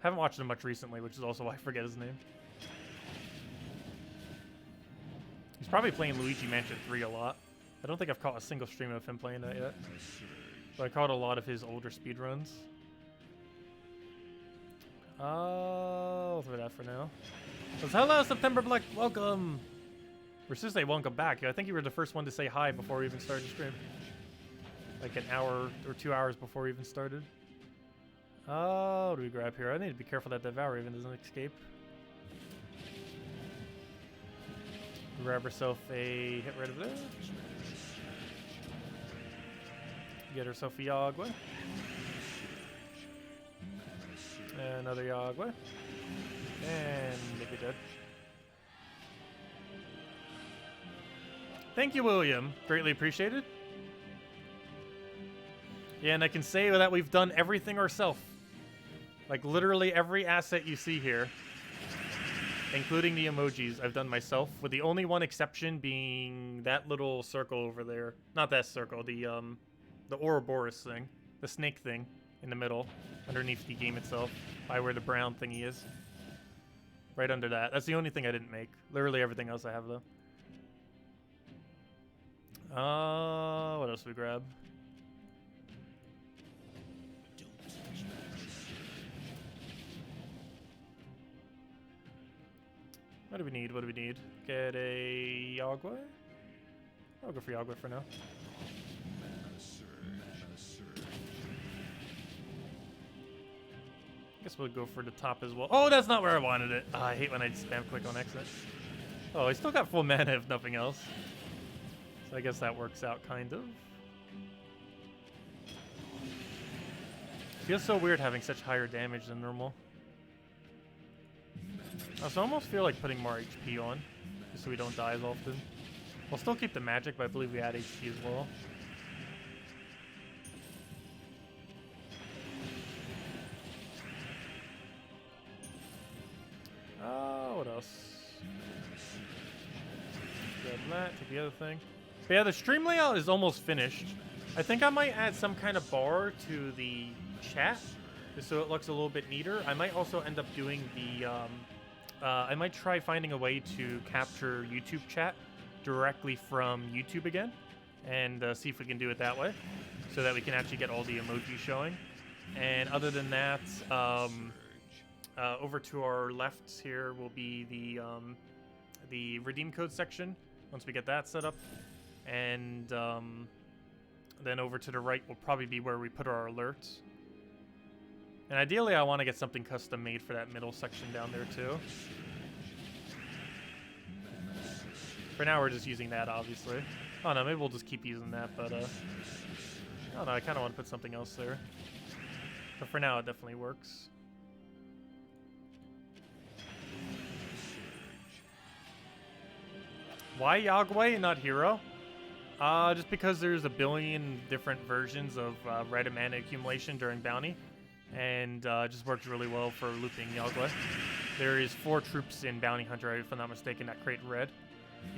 Haven't watched him much recently, which is also why I forget his name. He's probably playing Luigi Mansion 3 a lot. I don't think I've caught a single stream of him playing that yet. But I caught a lot of his older speedruns. I'll throw that for now. So hello, September Black. Welcome. We're supposed to say welcome back. I think you were the first one to say hi before we even started the stream. Like an hour or 2 hours before we even started. Oh, what do we grab here? I need to be careful that Devour even doesn't escape. Grab herself a hit right over there. Get herself a Yagway. Another Yagway. And make it dead. Thank you, William. Greatly appreciated. Yeah, and I can say that we've done everything ourselves. Like, literally every asset you see here including the emojis, I've done myself, with the only one exception being that little circle over there. Not that circle, the Ouroboros thing, the snake thing in the middle, underneath the game itself, by where the brown thingy is. Right under that. That's the only thing I didn't make. Literally everything else I have, though. What else do we grab? What do we need? What do we need? Get a Yagwe? I'll go for Yagwe for now. Guess we'll go for the top as well. Oh, that's not where I wanted it. I hate when I spam click on exit. Oh, I still got full mana if nothing else. So I guess that works out, kind of. Feels so weird having such higher damage than normal. I also almost feel like putting more HP on, just so we don't die as often. We'll still keep the magic, but I believe we add HP as well. What else? Grab that, take the other thing. But yeah, the stream layout is almost finished. I think I might add some kind of bar to the chat, just so it looks a little bit neater. I might also end up doing the, I might try finding a way to capture YouTube chat directly from YouTube again, and see if we can do it that way, so that we can actually get all the emojis showing. And other than that, over to our left here will be the redeem code section, once we get that set up. And then over to the right will probably be where we put our alerts. And ideally I want to get something custom made for that middle section down there too. For now we're just using that, obviously. Oh no, maybe we'll just keep using that, but I don't know, I kind of want to put something else there. But for now it definitely works. Why Yagwe and not Hero? Just because there's a billion different versions of red mana accumulation during bounty, and it just works really well for looping Yagwe. There is 4 troops in Bounty Hunter, if I'm not mistaken, that create red.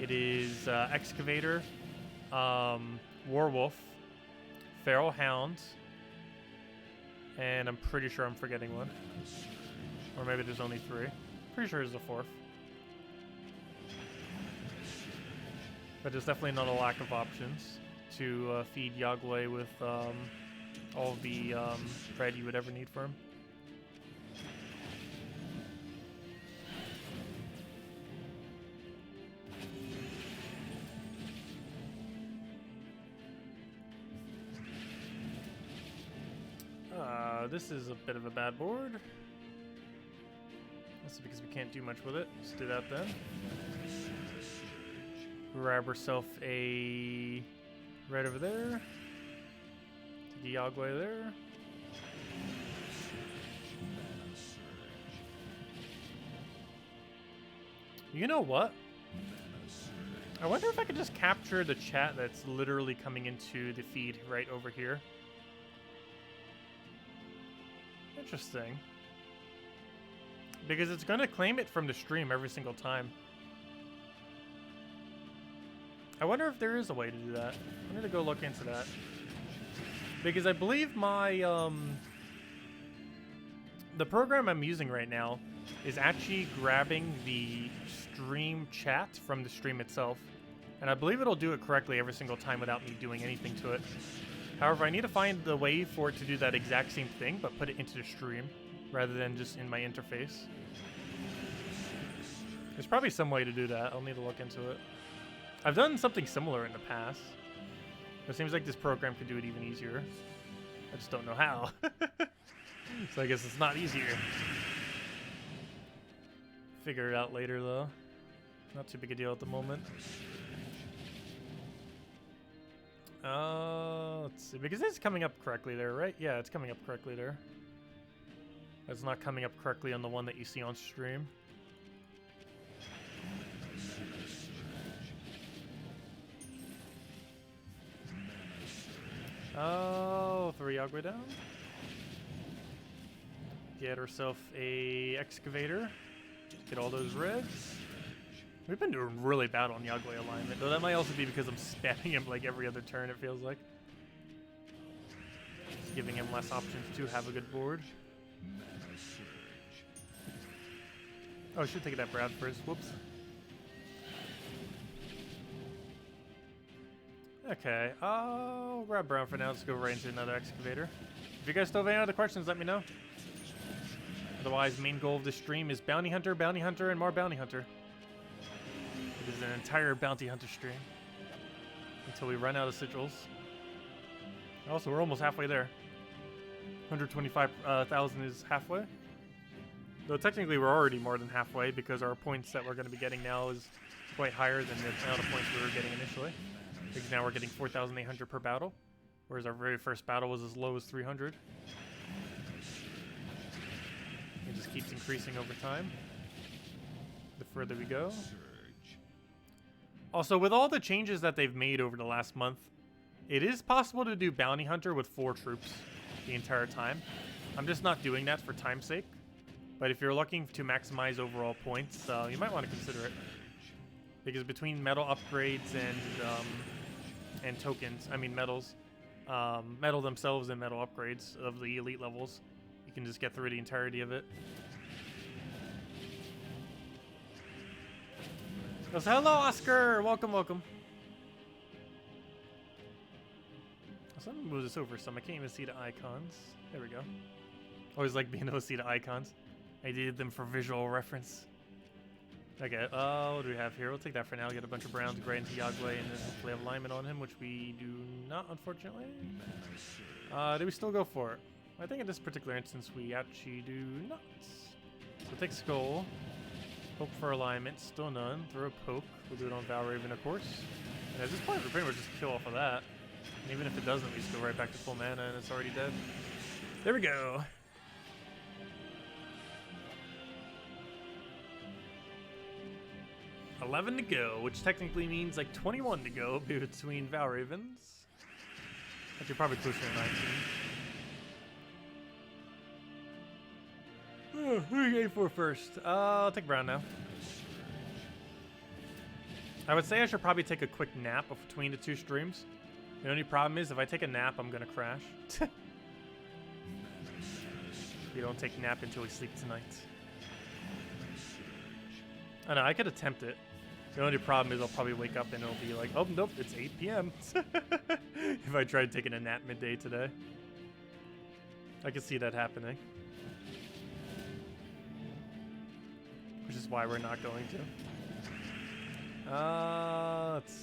It is Excavator, Warwolf, Feral Hound, and I'm pretty sure I'm forgetting one. Or maybe there's only 3. Pretty sure there's a 4th. But there's definitely not a lack of options to feed Yagwe with all the red you would ever need for him. This is a bit of a bad board. That's because we can't do much with it. Let's do that then. Grab herself a red over there. Take a Yagwe there. You know what? I wonder if I could just capture the chat that's literally coming into the feed right over here. Interesting. Because it's going to claim it from the stream every single time. I wonder if there is a way to do that. I'm going to go look into that. Because I believe my, the program I'm using right now is actually grabbing the stream chat from the stream itself. And I believe it'll do it correctly every single time without me doing anything to it. However, I need to find the way for it to do that exact same thing, but put it into the stream rather than just in my interface. There's probably some way to do that. I'll need to look into it. I've done something similar in the past. It seems like this program could do it even easier. I just don't know how. So I guess it's not easier. Figure it out later, though. Not too big a deal at the moment. Let's see. Because it's coming up correctly there, right? Yeah, it's coming up correctly there. It's not coming up correctly on the one that you see on stream. Oh, 3 Yagwe down. Get herself a Excavator. Get all those reds. We've been doing really bad on Yagway alignment, though that might also be because I'm spamming him like every other turn, it feels like. Just giving him less options to have a good board. Oh, I should take that Brad first. Whoops. Okay, I'll grab Brown for now. Let's go right into another excavator. If you guys still have any other questions, let me know. Otherwise, main goal of this stream is Bounty Hunter, and more Bounty Hunter. It is an entire Bounty Hunter stream. Until we run out of sigils. Also, we're almost halfway there. 125,000 is halfway. Though technically we're already more than halfway because our points that we're going to be getting now is quite higher than the amount of points we were getting initially. Because now we're getting 4,800 per battle, whereas our very first battle was as low as 300. It just keeps increasing over time, the further we go. Also, with all the changes that they've made over the last month, it is possible to do Bounty Hunter with 4 troops the entire time. I'm just not doing that for time's sake. But if you're looking to maximize overall points, you might want to consider it. Because between metal upgrades and tokens, I mean metals, metal themselves and metal upgrades of the elite levels, you can just get through the entirety of it. So, hello, Oscar! Welcome, welcome. Let me move this over some. I can't even see the icons. There we go. Always like being able to see the icons. I did them for visual reference. Okay, what do we have here? We'll take that for now. Get a bunch of browns right into Yagway and then hopefully have alignment on him, which we do not, unfortunately. Do we still go for it? I think in this particular instance we actually do not. So take Skull. Poke for alignment. Still none. Throw a poke. We'll do it on Valraven, of course. And at this point, we're pretty much just kill off of that. And even if it doesn't, we just go right back to full mana and it's already dead. There we go. $11 to go, which technically means like 21 to go between Valravens. Actually, probably closer to 19. Who are you going for first? I'll take Brown now. I would say I should probably take a quick nap between the 2 streams. The only problem is if I take a nap, I'm gonna crash. You don't take a nap until we sleep tonight. I know, I could attempt it. The only problem is I'll probably wake up and it'll be like, oh, nope, it's 8 p.m. If I tried taking a nap midday today. I could see that happening. Which is why we're not going to. Let's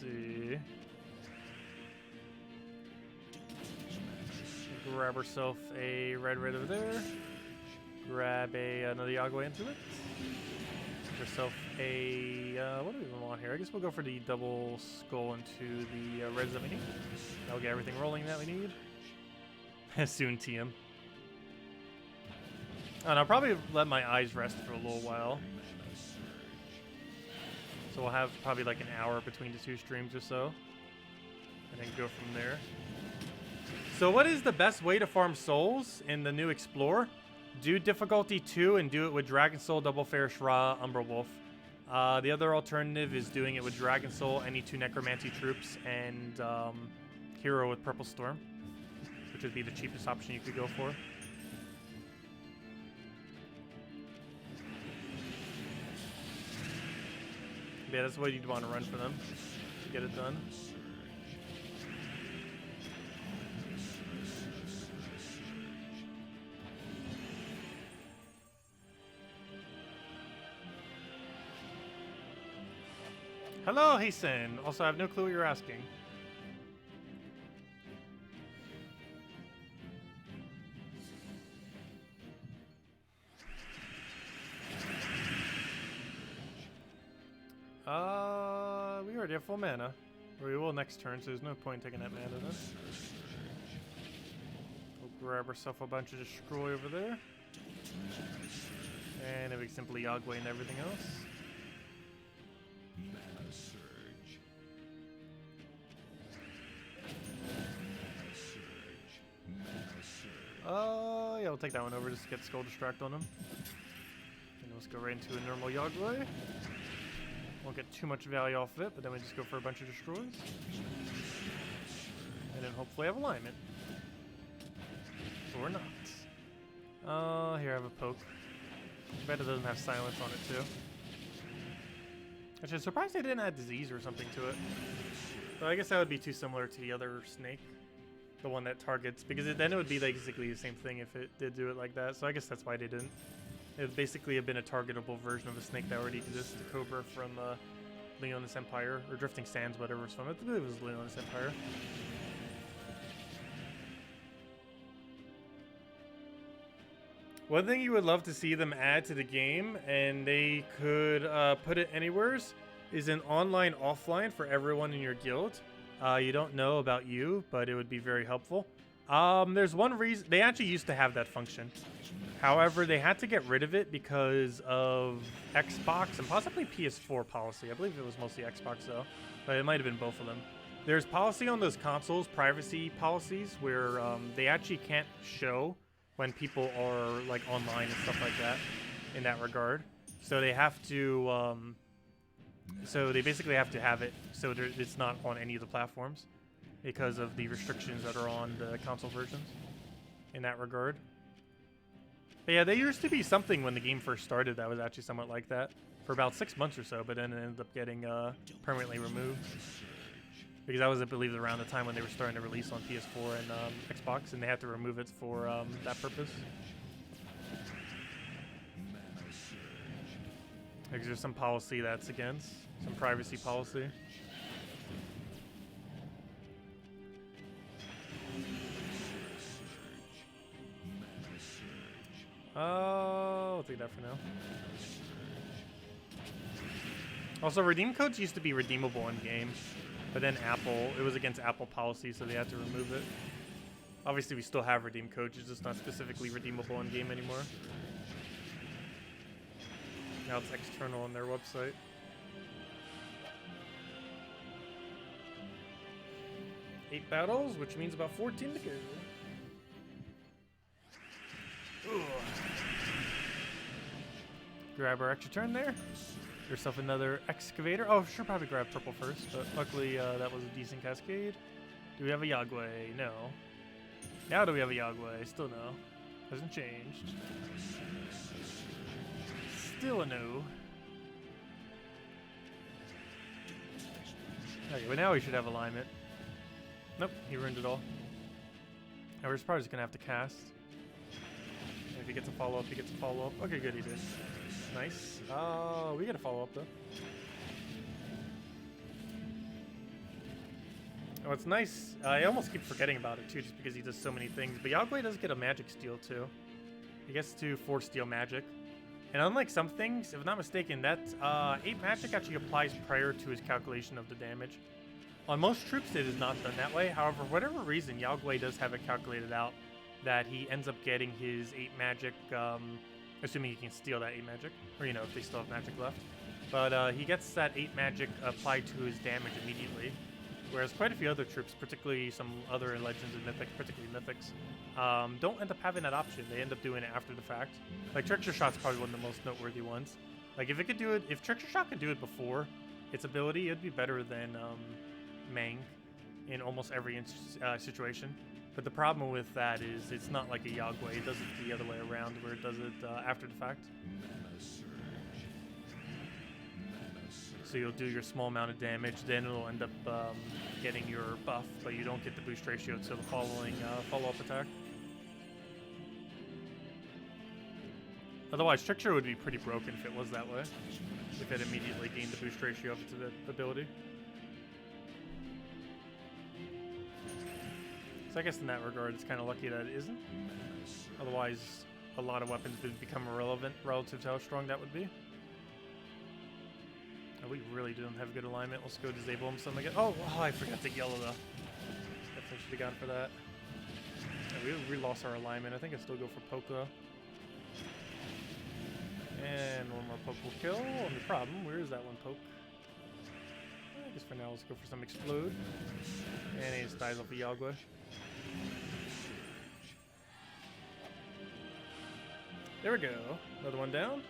see. Grab herself a red right over there. Grab another Yagway into it. Grab herself a what do we even want here? I guess we'll go for the double skull into the reds that we need. That'll get everything rolling that we need. Soon TM. And I'll probably let my eyes rest for a little while. So we'll have probably like an hour between the 2 streams or so. And then go from there. So what is the best way to farm souls in the new Explore? Do difficulty 2 and do it with Dragon Soul, Double Fairish Ra, Umbra Wolf. The other alternative is doing it with Dragon Soul, any 2 Necromancy troops, and Hero with Purple Storm, which would be the cheapest option you could go for. Yeah, that's what you'd want to run for them to get it done. Hello, Hasten. Also, I have no clue what you're asking. We already have full mana. Or we will next turn, so there's no point taking that mana then. We'll grab ourselves a bunch of Destroy over there. And then we can simply Yagway and everything else. Yeah, we'll take that one over just to get Skull Distract on him. And we'll Just go right into a normal Yagway. Won't get too much value off of it, but then we just go for a bunch of destroys. And then hopefully have alignment. Or not. Here I have a poke. I bet it doesn't have silence on it too. Actually, I'm surprised they didn't add disease or something to it. But I guess that would be too similar to the other snake. The one that targets, because then it would be basically the same thing if it did do it like that. So I guess that's why they didn't. It would basically have been a targetable version of a snake that already exists, the Cobra from Leonis Empire, or Drifting Sands, whatever was from it. I believe it was Leonis Empire. One thing you would love to see them add to the game, and they could put it anywheres, is an online offline for everyone in your guild. You don't know about you, but it would be very helpful. There's one reason they actually used to have that function. However, they had to get rid of it because of Xbox and possibly PS4 policy. I believe it was mostly Xbox though, but it might have been both of them. There's policy on those consoles, privacy policies, where they actually can't show when people are like online and stuff like that in that regard. So they have to, so they basically have to have it so it's not on any of the platforms because of the restrictions that are on the console versions in that regard. But yeah, there used to be something when the game first started that was actually somewhat like that for about 6 months or so, but then it ended up getting permanently removed. Because that was, I believe, around the time when they were starting to release on PS4 and Xbox, and they had to remove it for that purpose. Because there's some policy that's against, some privacy policy. I'll take that for now. Also, redeem codes used to be redeemable in game, but then it was against Apple policy, so they had to remove it. Obviously, we still have redeem codes, it's just not specifically redeemable in game anymore. Now it's external on their website. Eight battles, which means about 14 to go. Ooh. Grab our extra turn there. Yourself another excavator. Oh, sure, probably grab purple first, but luckily that was a decent cascade. Do we have a Yagway? No. Now do we have a Yagway? Still no. Hasn't changed. Still a no. Okay, but now we should have alignment. Nope, he ruined it all. And we're probably just gonna have to cast. And if he gets a follow-up, he gets a follow-up. Okay, good, he did. Nice. Oh, we get a follow-up though. Oh, it's nice. I almost keep forgetting about it too, just because he does so many things. But Yagway does get a magic steal too. He gets to 4 steal magic. And unlike some things, if I'm not mistaken, that 8 magic actually applies prior to his calculation of the damage. On most troops, it is not done that way. However, for whatever reason, Yagway does have it calculated out that he ends up getting his 8 magic, assuming he can steal that 8 magic, or you know, if they still have magic left. But he gets that 8 magic applied to his damage immediately. Whereas quite a few other troops, particularly some other legends and mythics, particularly mythics, don't end up having that option. They end up doing it after the fact. Like Trickster Shot's probably one of the most noteworthy ones. Like if it could do it, if Trickster Shot could do it before its ability, it'd be better than Mang in almost every situation. But the problem with that is it's not like a Yagway. It does it the other way around, where it does it after the fact. So you'll do your small amount of damage, then it'll end up getting your buff, but you don't get the boost ratio until the following follow-up attack. Otherwise, Trickster would be pretty broken if it was that way. If it immediately gained the boost ratio of its ability. So I guess in that regard, it's kind of lucky that it isn't. Otherwise, a lot of weapons would become irrelevant relative to how strong that would be. Oh, we really didn't have good alignment. Let's go disable him some again. Oh, I forgot to yellow though. Definitely should have gone for that. Yeah, we lost our alignment. I think I still go for poke though. And one more poke will kill. Only problem, where is that one poke? I guess for now, let's go for some explode. And he just dies off a Yagway. There we go. Another one down.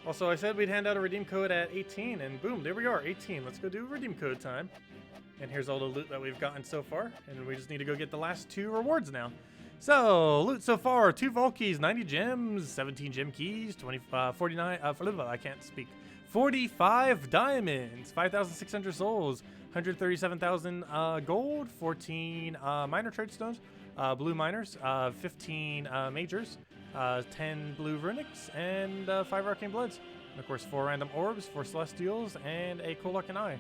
Also, I said we'd hand out a redeem code at 18, and boom, there we are, 18. Let's go do redeem code time. And here's all the loot that we've gotten so far, and we just need to go get the last 2 rewards now. So, loot so far, 2 vault keys, 90 gems, 17 gem keys, 49, I can't speak. 45 diamonds, 5,600 souls, 137,000 gold, 14 minor trade stones, blue miners, 15 majors, 10 blue runics, and 5 arcane bloods. And of course, 4 random orbs, 4 celestials, and a Kolak and eye.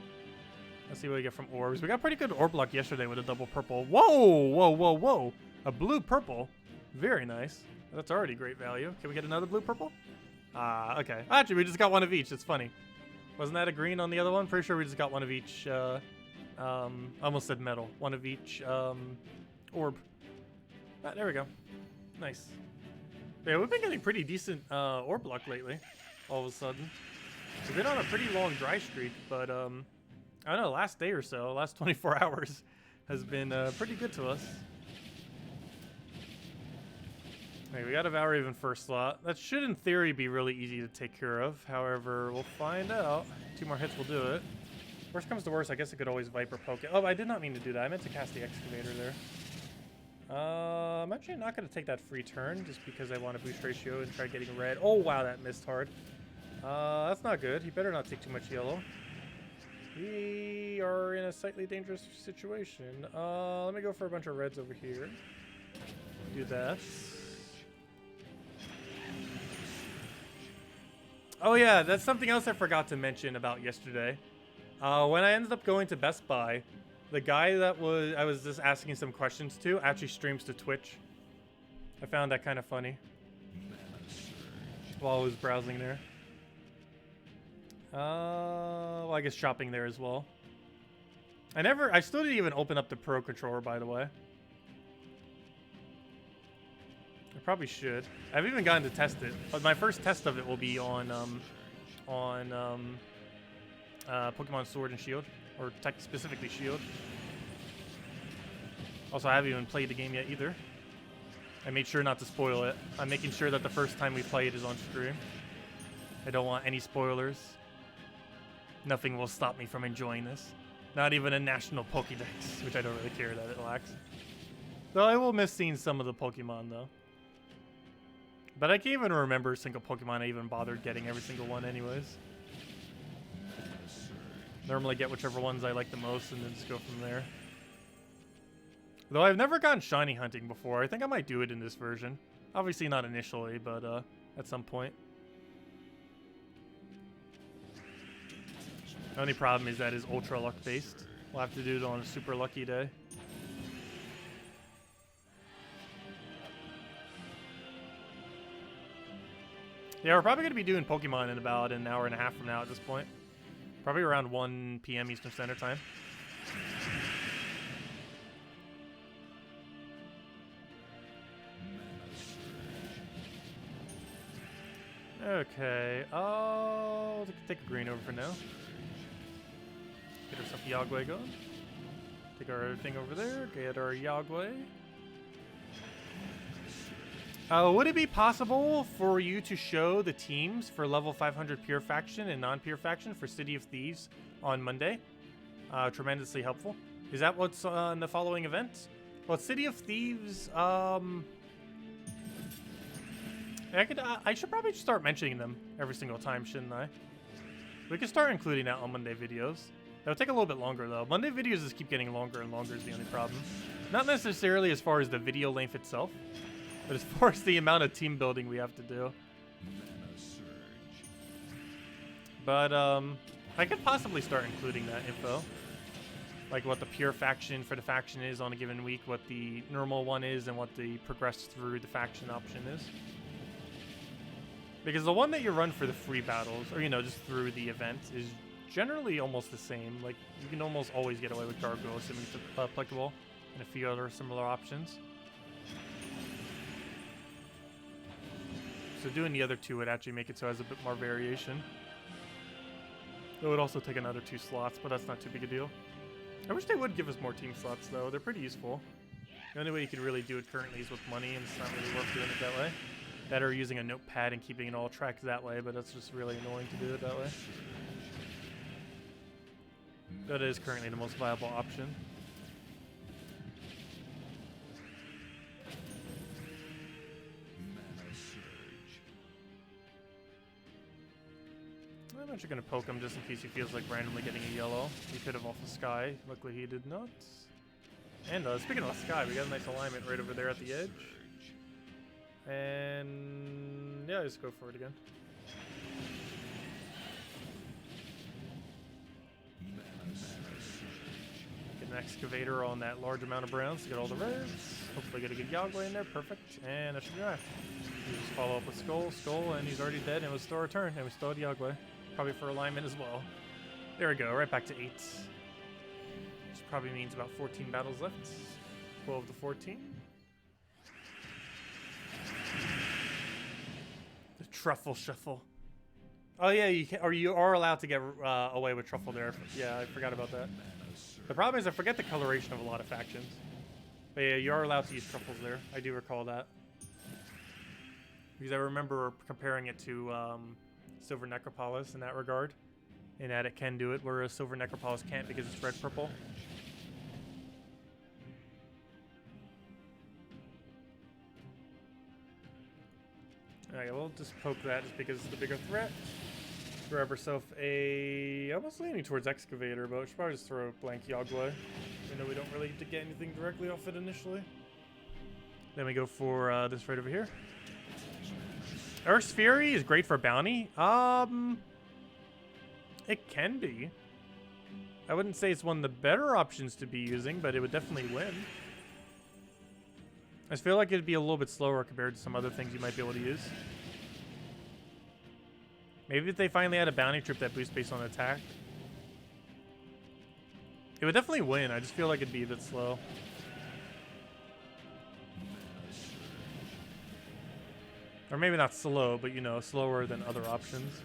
Let's see what we get from orbs. We got pretty good orb luck yesterday with a double purple. Whoa, whoa, whoa, whoa. A blue purple. Very nice. That's already great value. Can we get another blue purple? Okay. Actually, we just got one of each. It's funny. Wasn't that a green on the other one? Pretty sure we just got one of each. Almost said metal. One of each orb. There we go. Nice. Yeah, we've been getting pretty decent orb luck lately. All of a sudden. We've been on a pretty long dry streak, but I don't know, last day or so, last 24 hours has been pretty good to us. Okay, we got a Valraven first slot. That should, in theory, be really easy to take care of. However, we'll find out. 2 more hits will do it. Worst comes to worst, I guess I could always Viper poke it. Oh, I did not mean to do that. I meant to cast the Excavator there. I'm actually not going to take that free turn just because I want a boost ratio and try getting red. Oh, wow, that missed hard. That's not good. He better not take too much yellow. We are in a slightly dangerous situation. Let me go for a bunch of reds over here. Do that. Oh yeah, that's something else I forgot to mention about yesterday. When I ended up going to Best Buy, the guy that I was just asking some questions to actually streams to Twitch. I found that kind of funny while I was browsing there. Well, I guess shopping there as well. I still didn't even open up the Pro Controller, by the way. I probably should. I haven't even gotten to test it, but my first test of it will be on Pokemon Sword and Shield, or specifically Shield. Also, I haven't even played the game yet either. I made sure not to spoil it. I'm making sure that the first time we play it is on stream. I don't want any spoilers. Nothing will stop me from enjoying this. Not even a national Pokédex, which I don't really care that it lacks. Though I will miss seeing some of the Pokemon, though. But I can't even remember a single Pokemon I even bothered getting every single one anyways. Normally get whichever ones I like the most and then just go from there. Though I've never gone shiny hunting before. I think I might do it in this version. Obviously not initially, but at some point. The only problem is that it's ultra luck based. We'll have to do it on a super lucky day. Yeah, we're probably going to be doing Pokemon in about an hour and a half from now at this point. Probably around 1 p.m. Eastern Standard Time. Okay, I'll take a green over for now. Get her some Yagway going. Take our thing over there, get our Yagway. Would it be possible for you to show the teams for level 500 pure faction and non-pure faction for City of Thieves on Monday? Tremendously helpful. Is that what's on the following event? Well, City of Thieves, I should probably start mentioning them every single time, shouldn't I? We could start including that on Monday videos. That'll take a little bit longer, though. Monday videos just keep getting longer and longer is the only problem. Not necessarily as far as the video length itself, but as far as the amount of team building we have to do. But, I could possibly start including that info. Like what the pure faction for the faction is on a given week, what the normal one is, and what the progress through the faction option is. Because the one that you run for the free battles, or, you know, just through the event, is generally almost the same. Like, you can almost always get away with Gargoyle, assuming it's applicable, and a few other similar options. So doing the other two would actually make it so it has a bit more variation. It would also take another 2 slots, but that's not too big a deal. I wish they would give us more team slots, though. They're pretty useful. The only way you can really do it currently is with money, and it's not really worth doing it that way. Better using a notepad and keeping it all tracked that way, but that's just really annoying to do it that way. That is currently the most viable option. I'm actually going to poke him just in case he feels like randomly getting a yellow. He could have off the sky. Luckily he did not. And speaking of the sky, we got a nice alignment right over there at the edge. And yeah, just go for it again. Get an excavator on that large amount of browns to get all the reds. Hopefully get a good Yagway in there. Perfect. And that should be right. You just follow up with Skull, and he's already dead, and we'll still return, and we still had Yagway. Probably for alignment as well. There we go, right back to 8. Which probably means about 14 battles left. 12 to 14. The Truffle Shuffle. Oh yeah, you can, or you are allowed to get away with Truffle there. Yeah, I forgot about that. The problem is I forget the coloration of a lot of factions. But yeah, you are allowed to use Truffles there. I do recall that. Because I remember comparing it to Silver Necropolis in that regard. In that it can do it, whereas Silver Necropolis can't because it's red-purple. Alright, we'll just poke that just because it's the bigger threat. Grab herself a... I'm almost leaning towards Excavator, but we should probably just throw a blank Yagway. Even though we don't really get anything directly off it initially. Then we go for this right over here. Earth's Fury is great for bounty. It can be. I wouldn't say it's one of the better options to be using, but it would definitely win. I feel like it'd be a little bit slower compared to some other things you might be able to use. Maybe if they finally had a bounty trip that boosts based on attack. It would definitely win. I just feel like it'd be a bit slow. Or maybe not slow, but you know, slower than other options.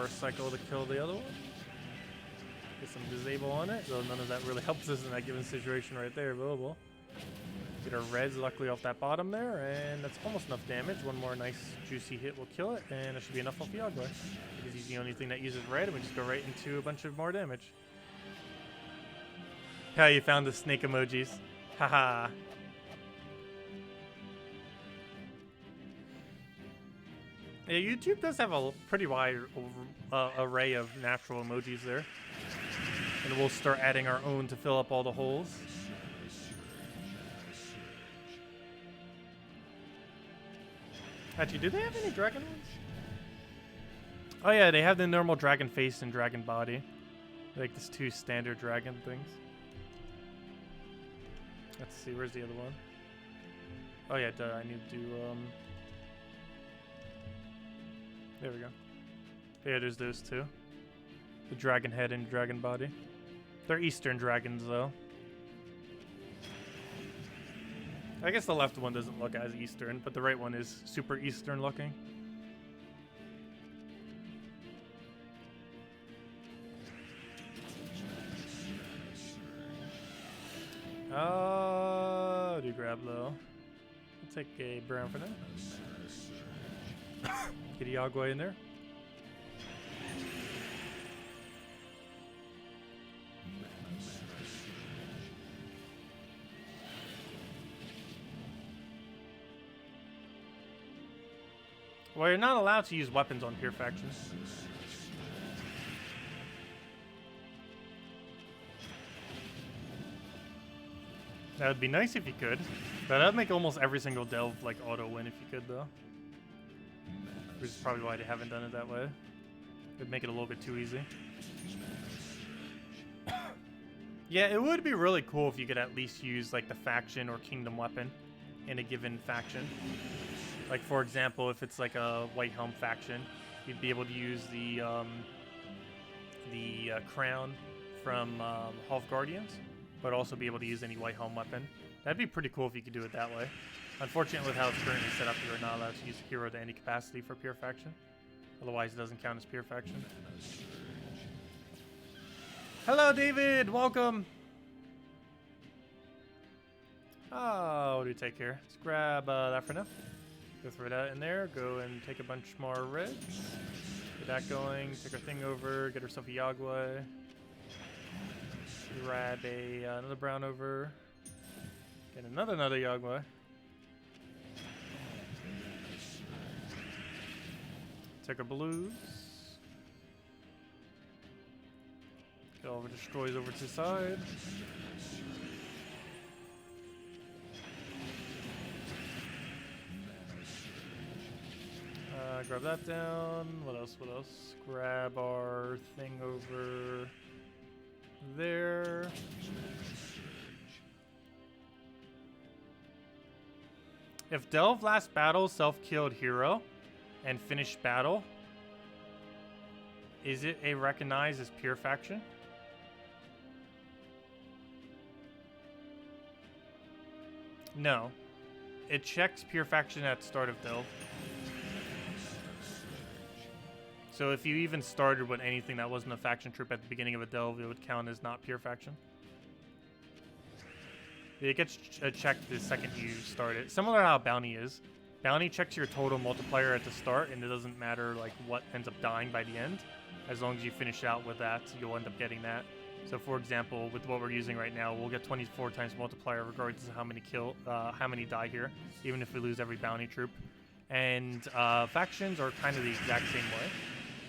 Cycle to kill the other one. Get some disable on it, though none of that really helps us in that given situation right there. Available. Get our reds luckily off that bottom there, and that's almost enough damage. One more nice juicy hit will kill it, and it should be enough off the Yagway. Because he's the only thing that uses red, and we just go right into a bunch of more damage. Yeah, you found the snake emojis. Haha. Yeah, YouTube does have a pretty wide array of natural emojis there. And we'll start adding our own to fill up all the holes. Actually, do they have any dragon ones? Oh yeah, they have the normal dragon face and dragon body. Like these two standard dragon things. Let's see, where's the other one? Oh yeah, duh, I need to there we go. Yeah, there's those two. The dragon head and dragon body. They're Eastern dragons, though. I guess the left one doesn't look as Eastern, but the right one is super Eastern looking. Do grab though. I'll take a brown for now. Get a Yagway in there. Well, you're not allowed to use weapons on pure factions. That would be nice if you could. But that'd make almost every single delve like auto win if you could though. Which is probably why they haven't done it that way. It'd make it a little bit too easy. Yeah, it would be really cool if you could at least use like the faction or kingdom weapon in a given faction. Like for example, if it's like a White Helm faction, you'd be able to use the crown from Half Guardians, but also be able to use any White Helm weapon. That'd be pretty cool if you could do it that way. Unfortunately, with how it's currently set up, you are not allowed to use a hero to any capacity for pure faction. Otherwise, it doesn't count as pure faction. Hello, David! Welcome! Oh, what do we take here? Let's grab that for now. Go throw that in there. Go and take a bunch more reds. Get that going. Take our thing over. Get herself a Yagway. Grab another brown over. Get another Yagway. Take our blues. Get all of our destroys over to the side. Grab that down. What else? What else? Grab our thing over there. If Delve last battle self-killed hero and finished battle, is it a recognized as pure faction? No. It checks pure faction at start of Delve. So if you even started with anything that wasn't a faction troop at the beginning of a delve, it would count as not pure faction. It gets checked the second you start it. Similar to how Bounty is. Bounty checks your total multiplier at the start, and it doesn't matter like what ends up dying by the end. As long as you finish out with that, you'll end up getting that. So for example, with what we're using right now, we'll get 24 times multiplier regardless of how many die here, even if we lose every bounty troop. And factions are kind of the exact same way.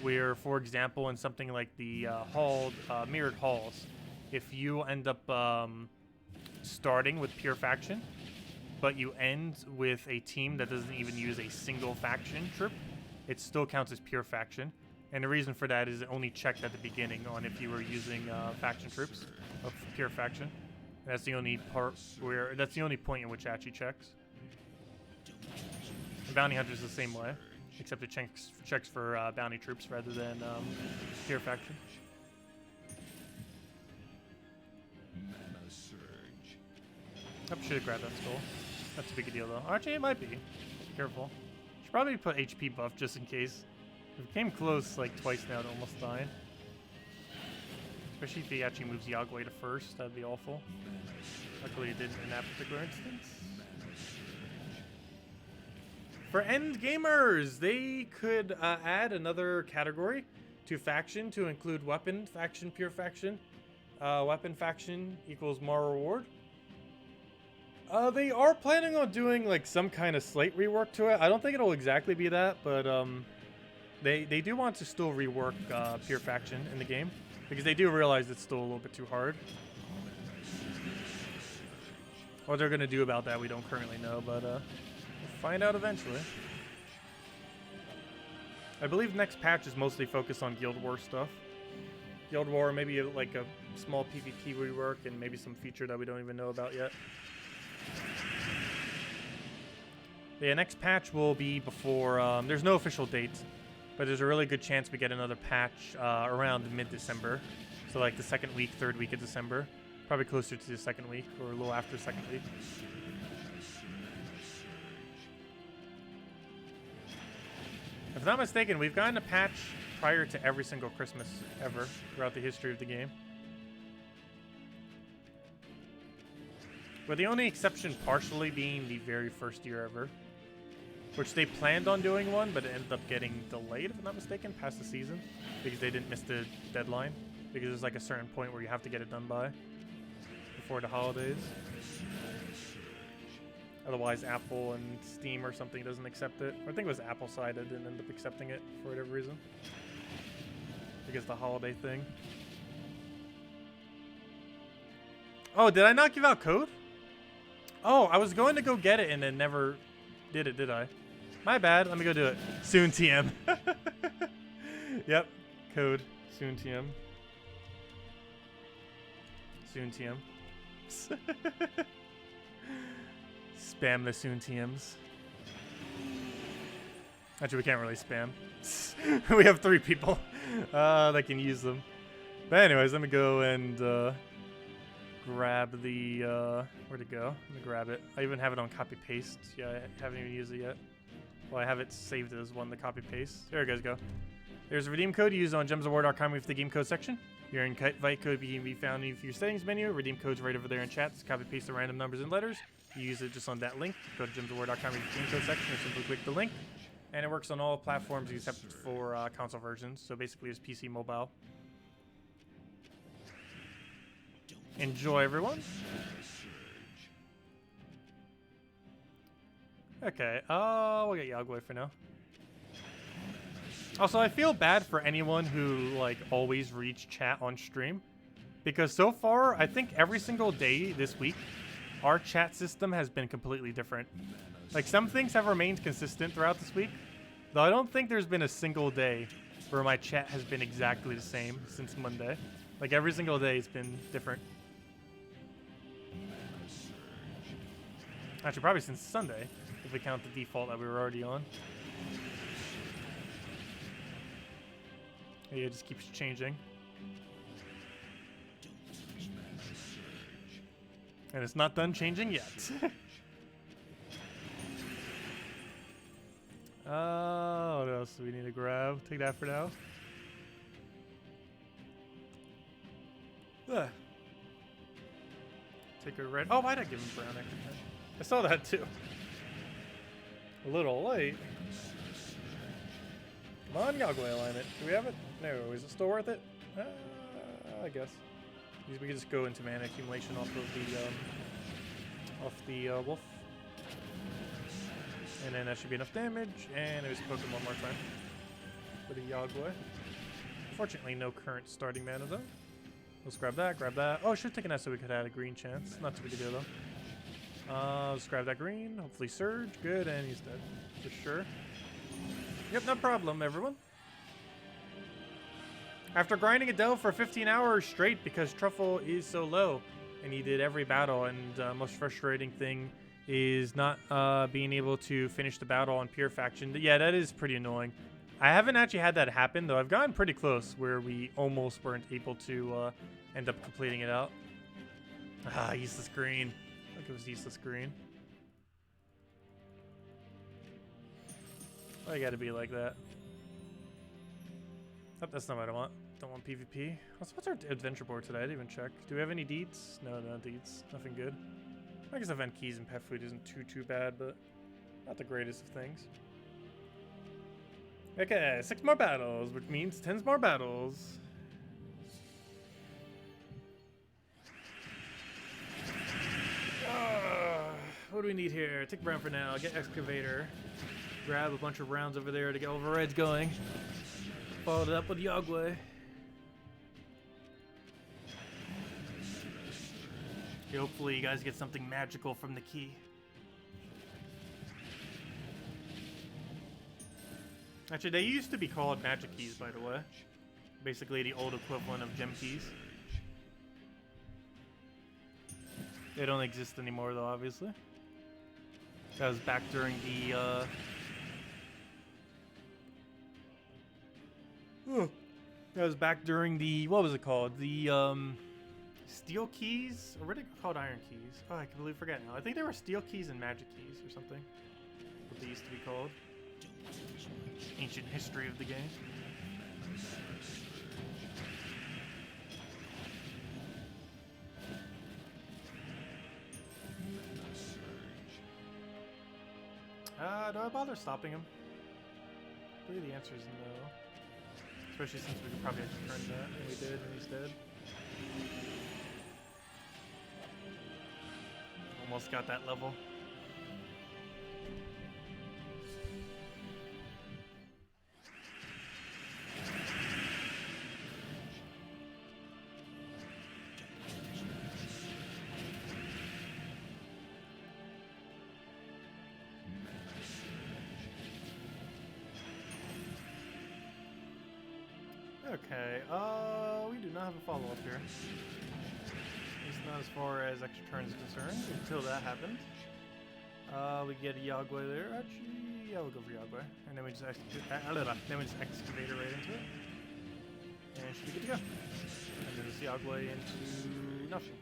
Where, for example, in something like the mirrored halls, if you end up starting with pure faction, but you end with a team that doesn't even use a single faction troop, it still counts as pure faction. And the reason for that is it only checked at the beginning on if you were using faction troops of pure faction. And that's the only that's the only point in which it actually checks. The bounty hunter is the same way. Except it checks for bounty troops rather than pure faction. I should have grabbed that skull. That's a big deal though. Actually, it might be. Careful. Should probably put HP buff just in case. It came close like twice now to almost dying. Especially if he actually moves Yagway to first. That'd be awful. Luckily it didn't in that particular instance. For end gamers, they could add another category to faction to include weapon faction, pure faction. Weapon faction equals more reward. They are planning on doing like some kind of slight rework to it. I don't think it'll exactly be that, but they do want to still rework pure faction in the game because they do realize it's still a little bit too hard. What they're gonna do about that, we don't currently know, but we'll find out eventually. I believe next patch is mostly focused on Guild War stuff. Guild War, maybe like a small PvP rework, and maybe some feature that we don't even know about yet. The next patch will be before, there's no official date, but there's a really good chance we get another patch around mid-December. So like the second week, third week of December. Probably closer to the second week, or a little after the second week. If I'm not mistaken, we've gotten a patch prior to every single Christmas ever throughout the history of the game. With the only exception partially being the very first year ever, which they planned on doing one, but it ended up getting delayed, if I'm not mistaken, past the season, because they didn't miss the deadline, because there's like a certain point where you have to get it done by before the holidays. Otherwise, Apple and Steam or something doesn't accept it. Or I think it was Apple side that didn't end up accepting it for whatever reason. Because the holiday thing. Oh, did I not give out code? Oh, I was going to go get it and then never did it, did I? My bad. Let me go do it. Soon TM. Yep. Code. Soon TM. Soon TM. Spam the soon TMs. Actually, we can't really spam. We have 3 people that can use them. But anyways, let me go and grab the, where'd it go? Let me grab it. I even have it on copy paste. Yeah, I haven't even used it yet. Well, I have it saved as one to copy paste. There you guys go. There's a redeem code used on gemsaward.com with the game code section. Your invite code can be found in your settings menu. Redeem code's right over there in chat. Just copy paste the random numbers and letters. You use it just on that link. Go to gemsaward.com with the game code section or simply click the link. And it works on all platforms except for console versions. So basically it's PC mobile. Enjoy, everyone. Okay, we'll get Yagway for now. Also, I feel bad for anyone who, like, always reads chat on stream. Because so far, I think every single day this week, our chat system has been completely different. Like, some things have remained consistent throughout this week. Though I don't think there's been a single day where my chat has been exactly the same since Monday. Like, every single day it's been different. Actually, probably since Sunday, if we count the default that we were already on. Yeah, it just keeps changing. And it's not done changing yet. What else do we need to grab? Take that for now. Ugh. Take a red. Oh, why'd I give him brown extra? I saw that too. A little late. Come on, Yagway alignment. Do we have it? No. Is it still worth it? I guess. We can just go into mana accumulation off of the wolf. And then that should be enough damage. And it was poking one more time for the Yagway. Fortunately, no current starting mana though. Let's grab that, grab that. Oh, I should have taken that so we could add a green chance. Not too big a deal though. Let's grab that green. Hopefully Surge. Good, and he's dead. For sure. Yep, no problem, everyone. After grinding Adele for 15 hours straight because Truffle is so low, and he did every battle, and most frustrating thing is not being able to finish the battle on Pure Faction. Yeah, that is pretty annoying. I haven't actually had that happen, though. I've gotten pretty close where we almost weren't able to end up completing it out. Ah, useless green. Like it was useless green. Why you gotta be like that? Oh, that's not what I want. Don't want PvP. What's our adventure board today? I didn't even check. Do we have any deeds? No, no deeds. Nothing good. I guess event keys and pet food isn't too bad, but not the greatest of things. Okay, 6 more battles, which means 10 more battles. What do we need here? Take brown for now. Get excavator. Grab a bunch of rounds over there to get overrides going. Follow it up with Yagway. Hopefully you guys get something magical from the key. Actually, they used to be called magic keys, by the way. Basically the old equivalent of gem keys. They don't exist anymore, though, obviously. That was back during the, that was back during the, what was it called? The, steel keys? Or what are they called? Iron keys? Oh, I completely forget now. I think they were steel keys and magic keys or something. What they used to be called. Ancient history of the game. Do I bother stopping him? I believe the answer is no. Especially since we could probably actually turn that, and we did, and he's dead. Almost got that level. Okay, we do not have a follow-up here. At least not as far as extra turns is concerned, until that happened. We get a Yagway there. Actually, yeah, we'll go for Yagway. And then we just excavate right into it. And should be good to go. And then just Yagway into nothing.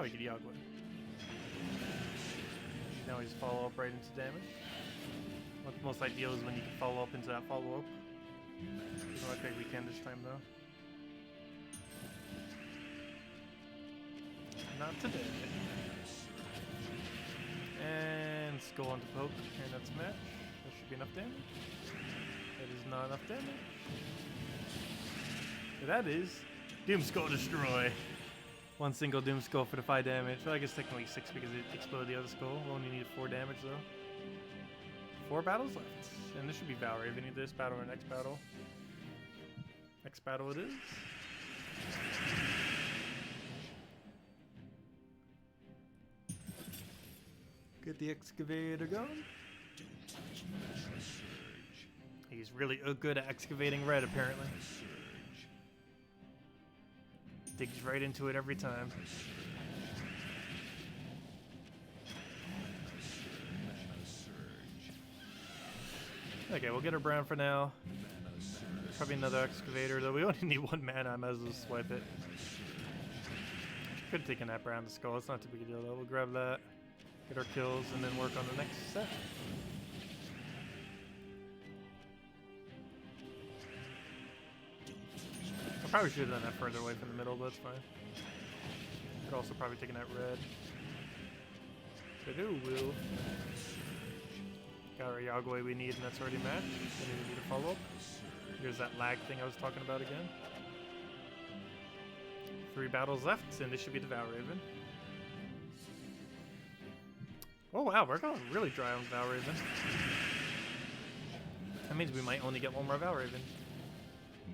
Now we get Yagwe. Now we just follow up right into damage. What's most ideal is when you can follow up into that follow-up. I don't think we can this time though. Not today. And skull onto poke, and that's match. That should be enough damage. That is not enough damage. That is Doom Skull Destroy. One single Doom Skull for the 5 damage. Well, I guess technically 6 because it exploded the other skull. We only need 4 damage though. 4 battles left. And this should be Valraven, either this battle or next battle. Next battle it is. Get the excavator going. He's really good at excavating red, apparently. Digs right into it every time. Okay, we'll get our brown for now. Probably another excavator, though we only need 1 mana. I might as well swipe it. Could have taken that brown to skull. It's not too big a deal, though. We'll grab that, get our kills, and then work on the next set. I probably should have done that further away from the middle, but that's fine. Could also probably taken that red. But who will? Got our Yagwe we need, and that's already matched. Then we need a follow-up. Here's that lag thing I was talking about again. 3 battles left, and this should be the Valraven. Oh wow, we're going really dry on Valraven. That means we might only get 1 more Valraven.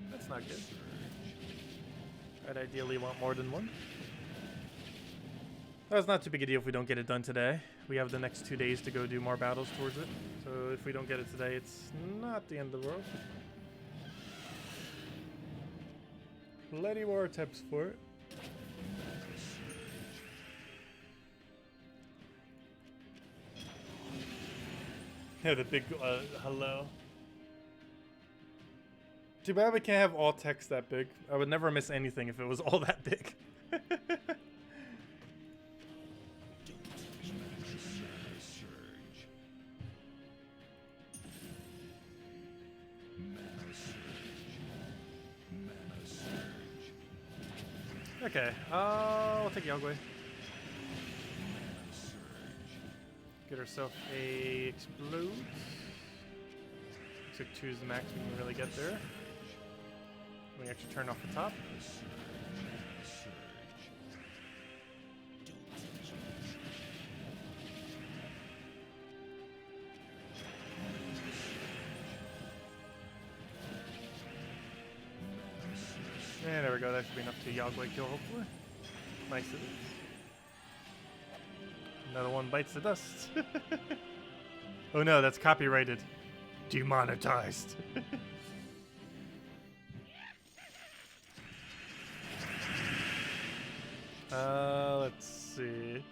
That's not good. I'd ideally want more than 1. That's not too big a deal if we don't get it done today. We have the next 2 days to go do more battles towards it. So if we don't get it today, it's not the end of the world. Plenty more attempts for it. Yeah, the big hello. Too bad we can't have all text that big. I would never miss anything if it was all that big. Okay, I'll take Yagwe. Get herself a explode. Looks like 2 is the max we can really get there. We actually turn off the top. And there we go, that should be enough to Yagwe kill, hopefully. Nice it is. Another one bites the dust. Oh no, that's copyrighted. Demonetized. Let's see.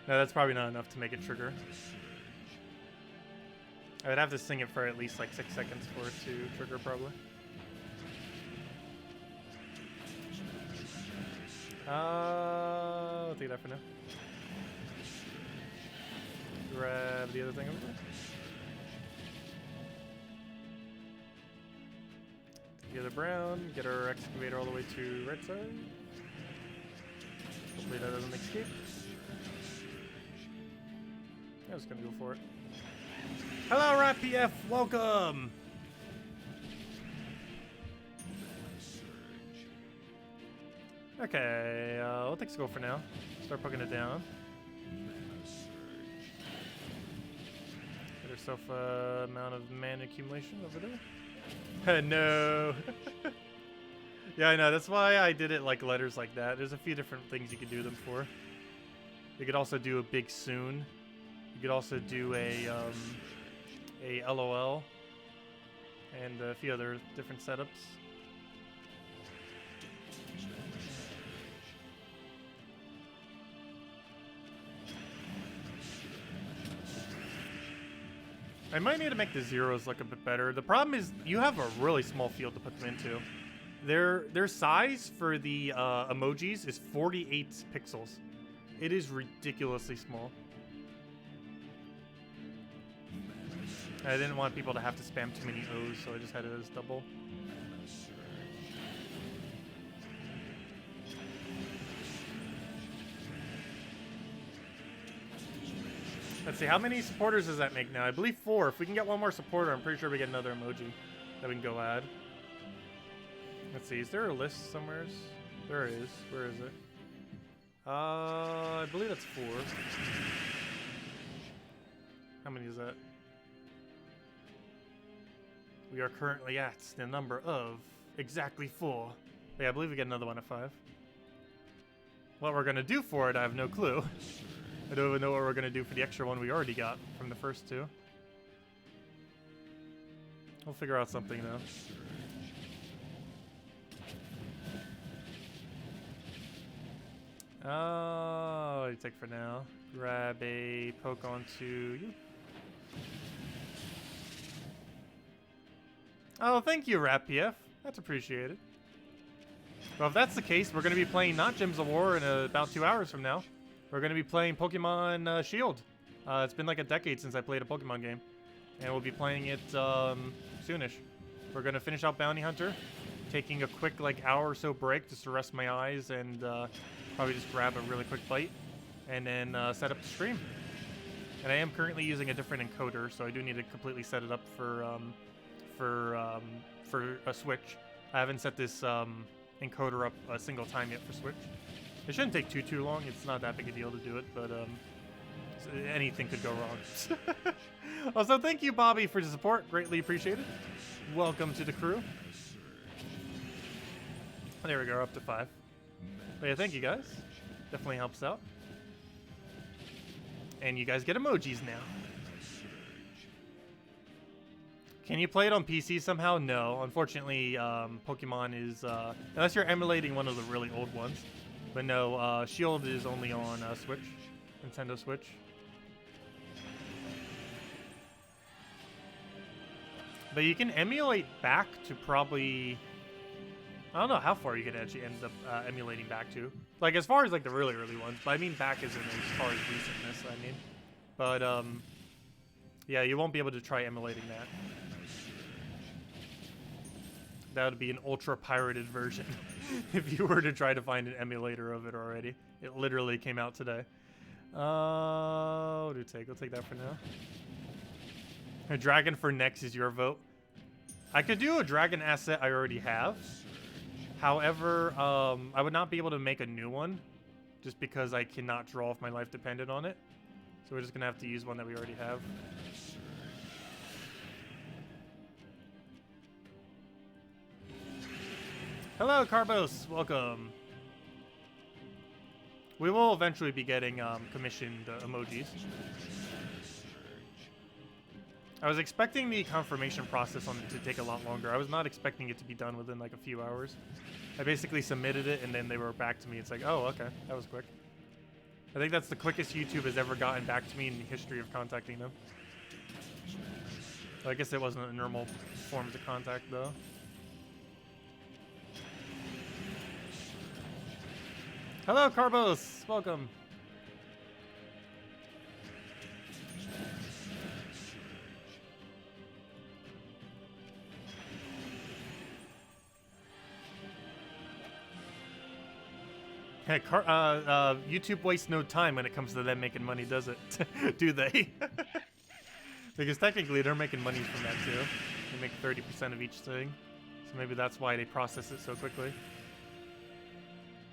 No, that's probably not enough to make it trigger. I would have to sing it for at least like 6 seconds for it to trigger, probably. I'll take that for now. Grab the other thing over there. Take the other brown, get our excavator all the way to right side. Hopefully that doesn't escape. I'm just gonna go for it. Hello, RapPF, welcome! Okay, we'll take skull for now. Start poking it down. Get herself a amount of mana accumulation over there. No! Yeah, I know, that's why I did it like letters like that. There's a few different things you could do them for. You could also do a big soon. You could also do a LOL. And a few other different setups. I might need to make the zeros look a bit better. The problem is you have a really small field to put them into. Their size for the emojis is 48 pixels. It is ridiculously small. I didn't want people to have to spam too many O's, so I just had it as double. Let's see, how many supporters does that make now? I believe 4. If we can get one more supporter, I'm pretty sure we get another emoji that we can go add. Let's see, is there a list somewhere? There is. Where is it? I believe that's 4. How many is that? We are currently at the number of exactly 4. Yeah, I believe we get another one at 5. What we're gonna do for it, I have no clue. I don't even know what we're gonna do for the extra one we already got from the first 2. We'll figure out something though. Oh, what do you take for now? Grab a poke onto you. Oh, thank you, RapPF. That's appreciated. Well, if that's the case, we're going to be playing not Gems of War in about 2 hours from now. We're going to be playing Pokemon Shield. It's been like a decade since I played a Pokemon game. And we'll be playing it soonish. We're going to finish out Bounty Hunter. Taking a quick like hour or so break just to rest my eyes and probably just grab a really quick bite. And then set up the stream. And I am currently using a different encoder, so I do need to completely set it up for a Switch. I haven't set this encoder up a single time yet for Switch. It shouldn't take too long. It's not that big a deal to do it, but anything could go wrong. Also, thank you, Bobby, for the support. Greatly appreciated. Welcome to the crew. There we go, up to 5. But yeah, thank you guys. Definitely helps out. And you guys get emojis now. Can you play it on PC somehow? No. Unfortunately, Pokemon is... unless you're emulating one of the really old ones. But no, Shield is only on Switch. Nintendo Switch. But you can emulate back to probably... I don't know how far you can actually end up emulating back to. Like, as far as, like, the really early ones. But I mean back isn't as far as recentness, I mean. But, yeah, you won't be able to try emulating that. That would be an ultra-pirated version if you were to try to find an emulator of it already. It literally came out today. What do we take? We'll take that for now. A dragon for next is your vote. I could do a dragon asset I already have. However, I would not be able to make a new one just because I cannot draw if my life depended on it. So we're just going to have to use one that we already have. Hello, Carbos. Welcome. We will eventually be getting commissioned emojis. I was expecting the confirmation process on it to take a lot longer. I was not expecting it to be done within like a few hours. I basically submitted it and then they were back to me. It's like, oh, okay, that was quick. I think that's the quickest YouTube has ever gotten back to me in the history of contacting them. I guess it wasn't a normal form to contact though. Hello, Carbos. Welcome. Hey, YouTube wastes no time when it comes to them making money, does it? Do they? Because technically they're making money from that too. They make 30% of each thing. So maybe that's why they process it so quickly.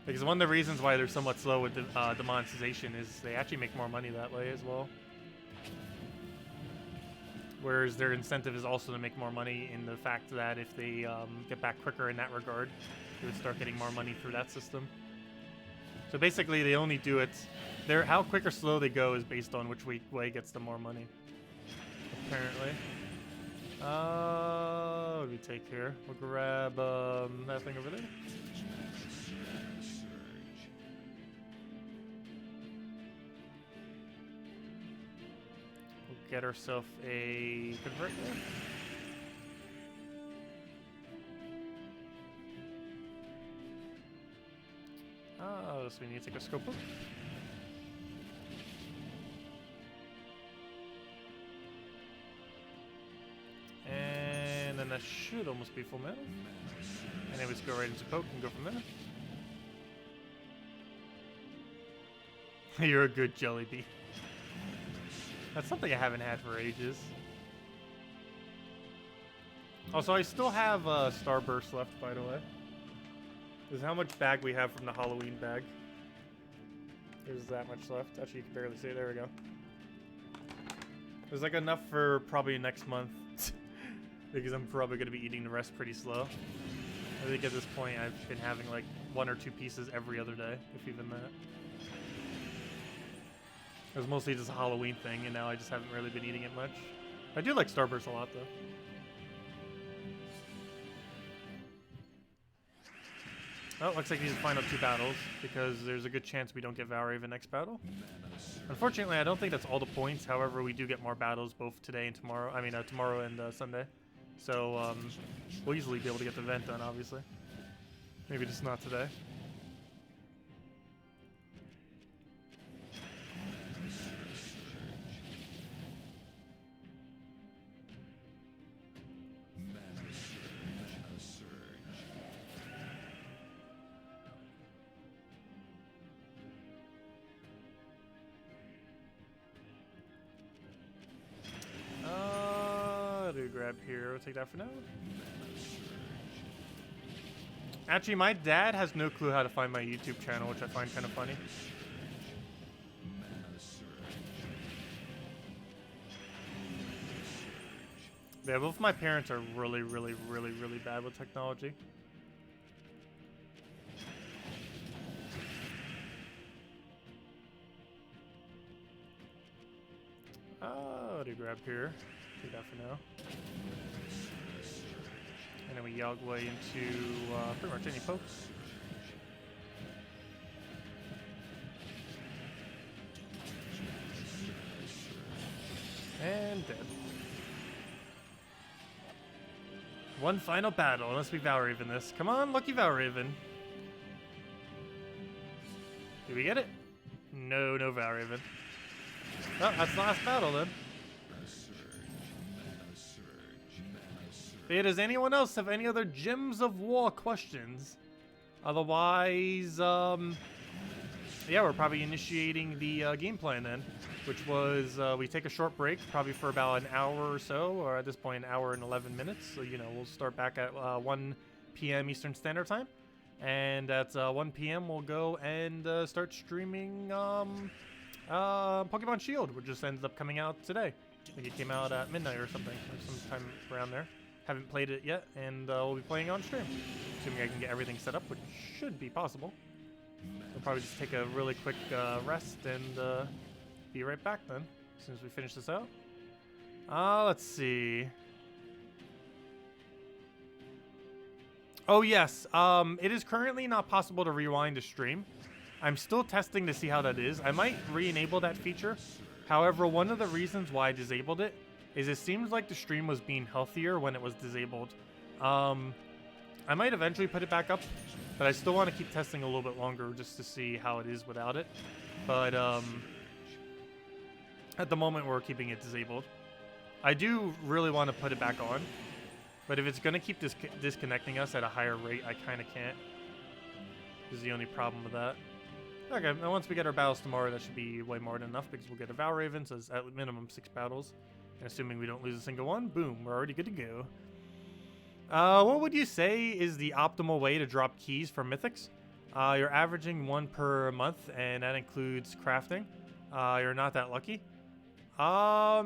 Because one of the reasons why they're somewhat slow with the monetization is they actually make more money that way as well. Whereas their incentive is also to make more money in the fact that if they get back quicker in that regard, they would start getting more money through that system. So basically, they only do it... how quick or slow they go is based on which way gets them more money. Apparently. What do we take here? We'll grab that thing over there. We'll get ourselves a convert there. So we need to take a scope up. that should almost be full mana. And then we just go right into poke and go from there. You're a good jelly bee. That's something I haven't had for ages. Also, I still have Starburst left, by the way. This is how much bag we have from the Halloween bag. There's that much left. Actually, you can barely see it. There we go. There's like enough for probably next month. Because I'm probably going to be eating the rest pretty slow. I think at this point I've been having like 1 or 2 pieces every other day, if even that. It was mostly just a Halloween thing, and now I just haven't really been eating it much. I do like Starburst a lot, though. Oh, looks like these are the final 2 battles, because there's a good chance we don't get Valraven next battle. Unfortunately, I don't think that's all the points. However, we do get more battles both today and tomorrow. I mean, tomorrow and Sunday. So, we'll easily be able to get the event done, obviously. Maybe just not today. Grab here. We'll take that for now. Actually, my dad has no clue how to find my YouTube channel, which I find kind of funny. Yeah, both my parents are really bad with technology. Oh, do grab here. Take that for now. And then we Yogg way into pretty much any pokes. And dead. One final battle, unless we Valraven this. Come on, lucky Valraven. Did we get it? No, no Valraven. Oh, that's the last battle then. Hey, does anyone else have any other Gems of War questions? Otherwise, yeah, we're probably initiating the game plan then, which was we take a short break, probably for about an hour or so, or at this point, an hour and 11 minutes. So, you know, we'll start back at 1 p.m. Eastern Standard Time. And at 1 p.m., we'll go and start streaming Pokemon Shield, which just ended up coming out today. I think it came out at midnight or something, or sometime around there. Haven't played it yet, and we'll be playing on stream. Assuming I can get everything set up, which should be possible. We'll probably just take a really quick rest and be right back then, as soon as we finish this out. Let's see. Oh yes, it is currently not possible to rewind a stream. I'm still testing to see how that is. I might re-enable that feature. However, one of the reasons why I disabled it is it seems like the stream was being healthier when it was disabled. I might eventually put it back up, but I still want to keep testing a little bit longer just to see how it is without it. But at the moment, we're keeping it disabled. I do really want to put it back on, but if it's going to keep disconnecting us at a higher rate, I kind of can't. This is the only problem with that. Okay, and once we get our battles tomorrow, that should be way more than enough because we'll get a Valraven, so it's at minimum 6 battles. And assuming we don't lose a single one, boom, we're already good to go. What would you say is the optimal way to drop keys for Mythix? You're averaging 1 per month, and that includes crafting. You're not that lucky. I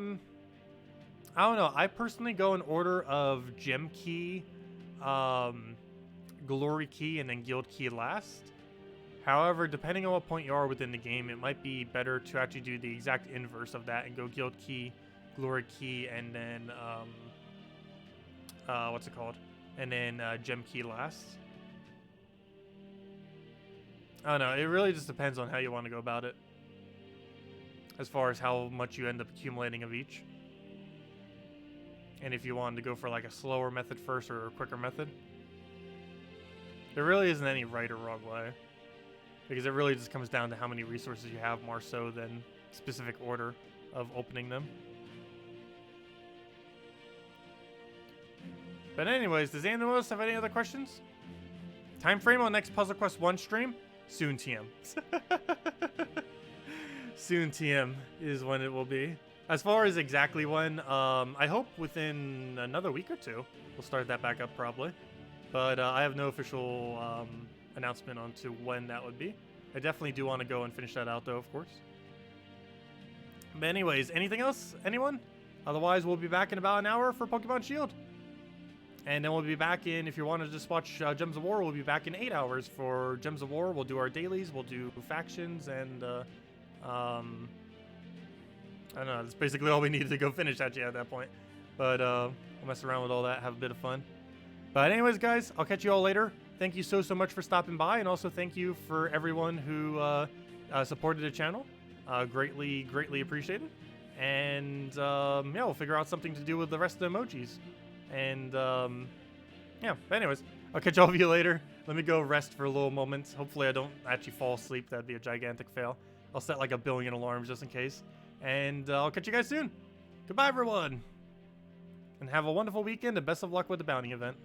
don't know. I personally go in order of Gem Key, Glory Key, and then Guild Key last. However, depending on what point you are within the game, it might be better to actually do the exact inverse of that and go Guild Key, Glory Key, and then, what's it called? And then Gem Key last. I don't know. It really just depends on how you want to go about it, as far as how much you end up accumulating of each. And if you wanted to go for like a slower method first or a quicker method. There really isn't any right or wrong way, because it really just comes down to how many resources you have more so than specific order of opening them. But anyways, does anyone else have any other questions? Time frame on next Puzzle Quest 1 stream? Soon TM. Soon TM is when it will be. As far as exactly when, I hope within another week or two, we'll start that back up probably. But I have no official announcement on to when that would be. I definitely do want to go and finish that out though, of course. But anyways, anything else? Anyone? Otherwise, we'll be back in about an hour for Pokemon Shield. And then we'll be back in, if you want to just watch Gems of War, we'll be back in 8 hours for Gems of War. We'll do our dailies, we'll do factions, and I don't know, that's basically all we needed to go finish actually at that point. But we'll mess around with all that, have a bit of fun. But anyways, guys, I'll catch you all later. Thank you so much for stopping by, and also thank you for everyone who supported the channel. Greatly appreciated. And yeah, we'll figure out something to do with the rest of the emojis. And yeah, but anyways, I'll catch all of you later. Let me go rest for a little moment. Hopefully I don't actually fall asleep. That'd be a gigantic fail. I'll set like 1 billion alarms just in case. And I'll catch you guys soon. Goodbye, everyone. And have a wonderful weekend and best of luck with the bounty event.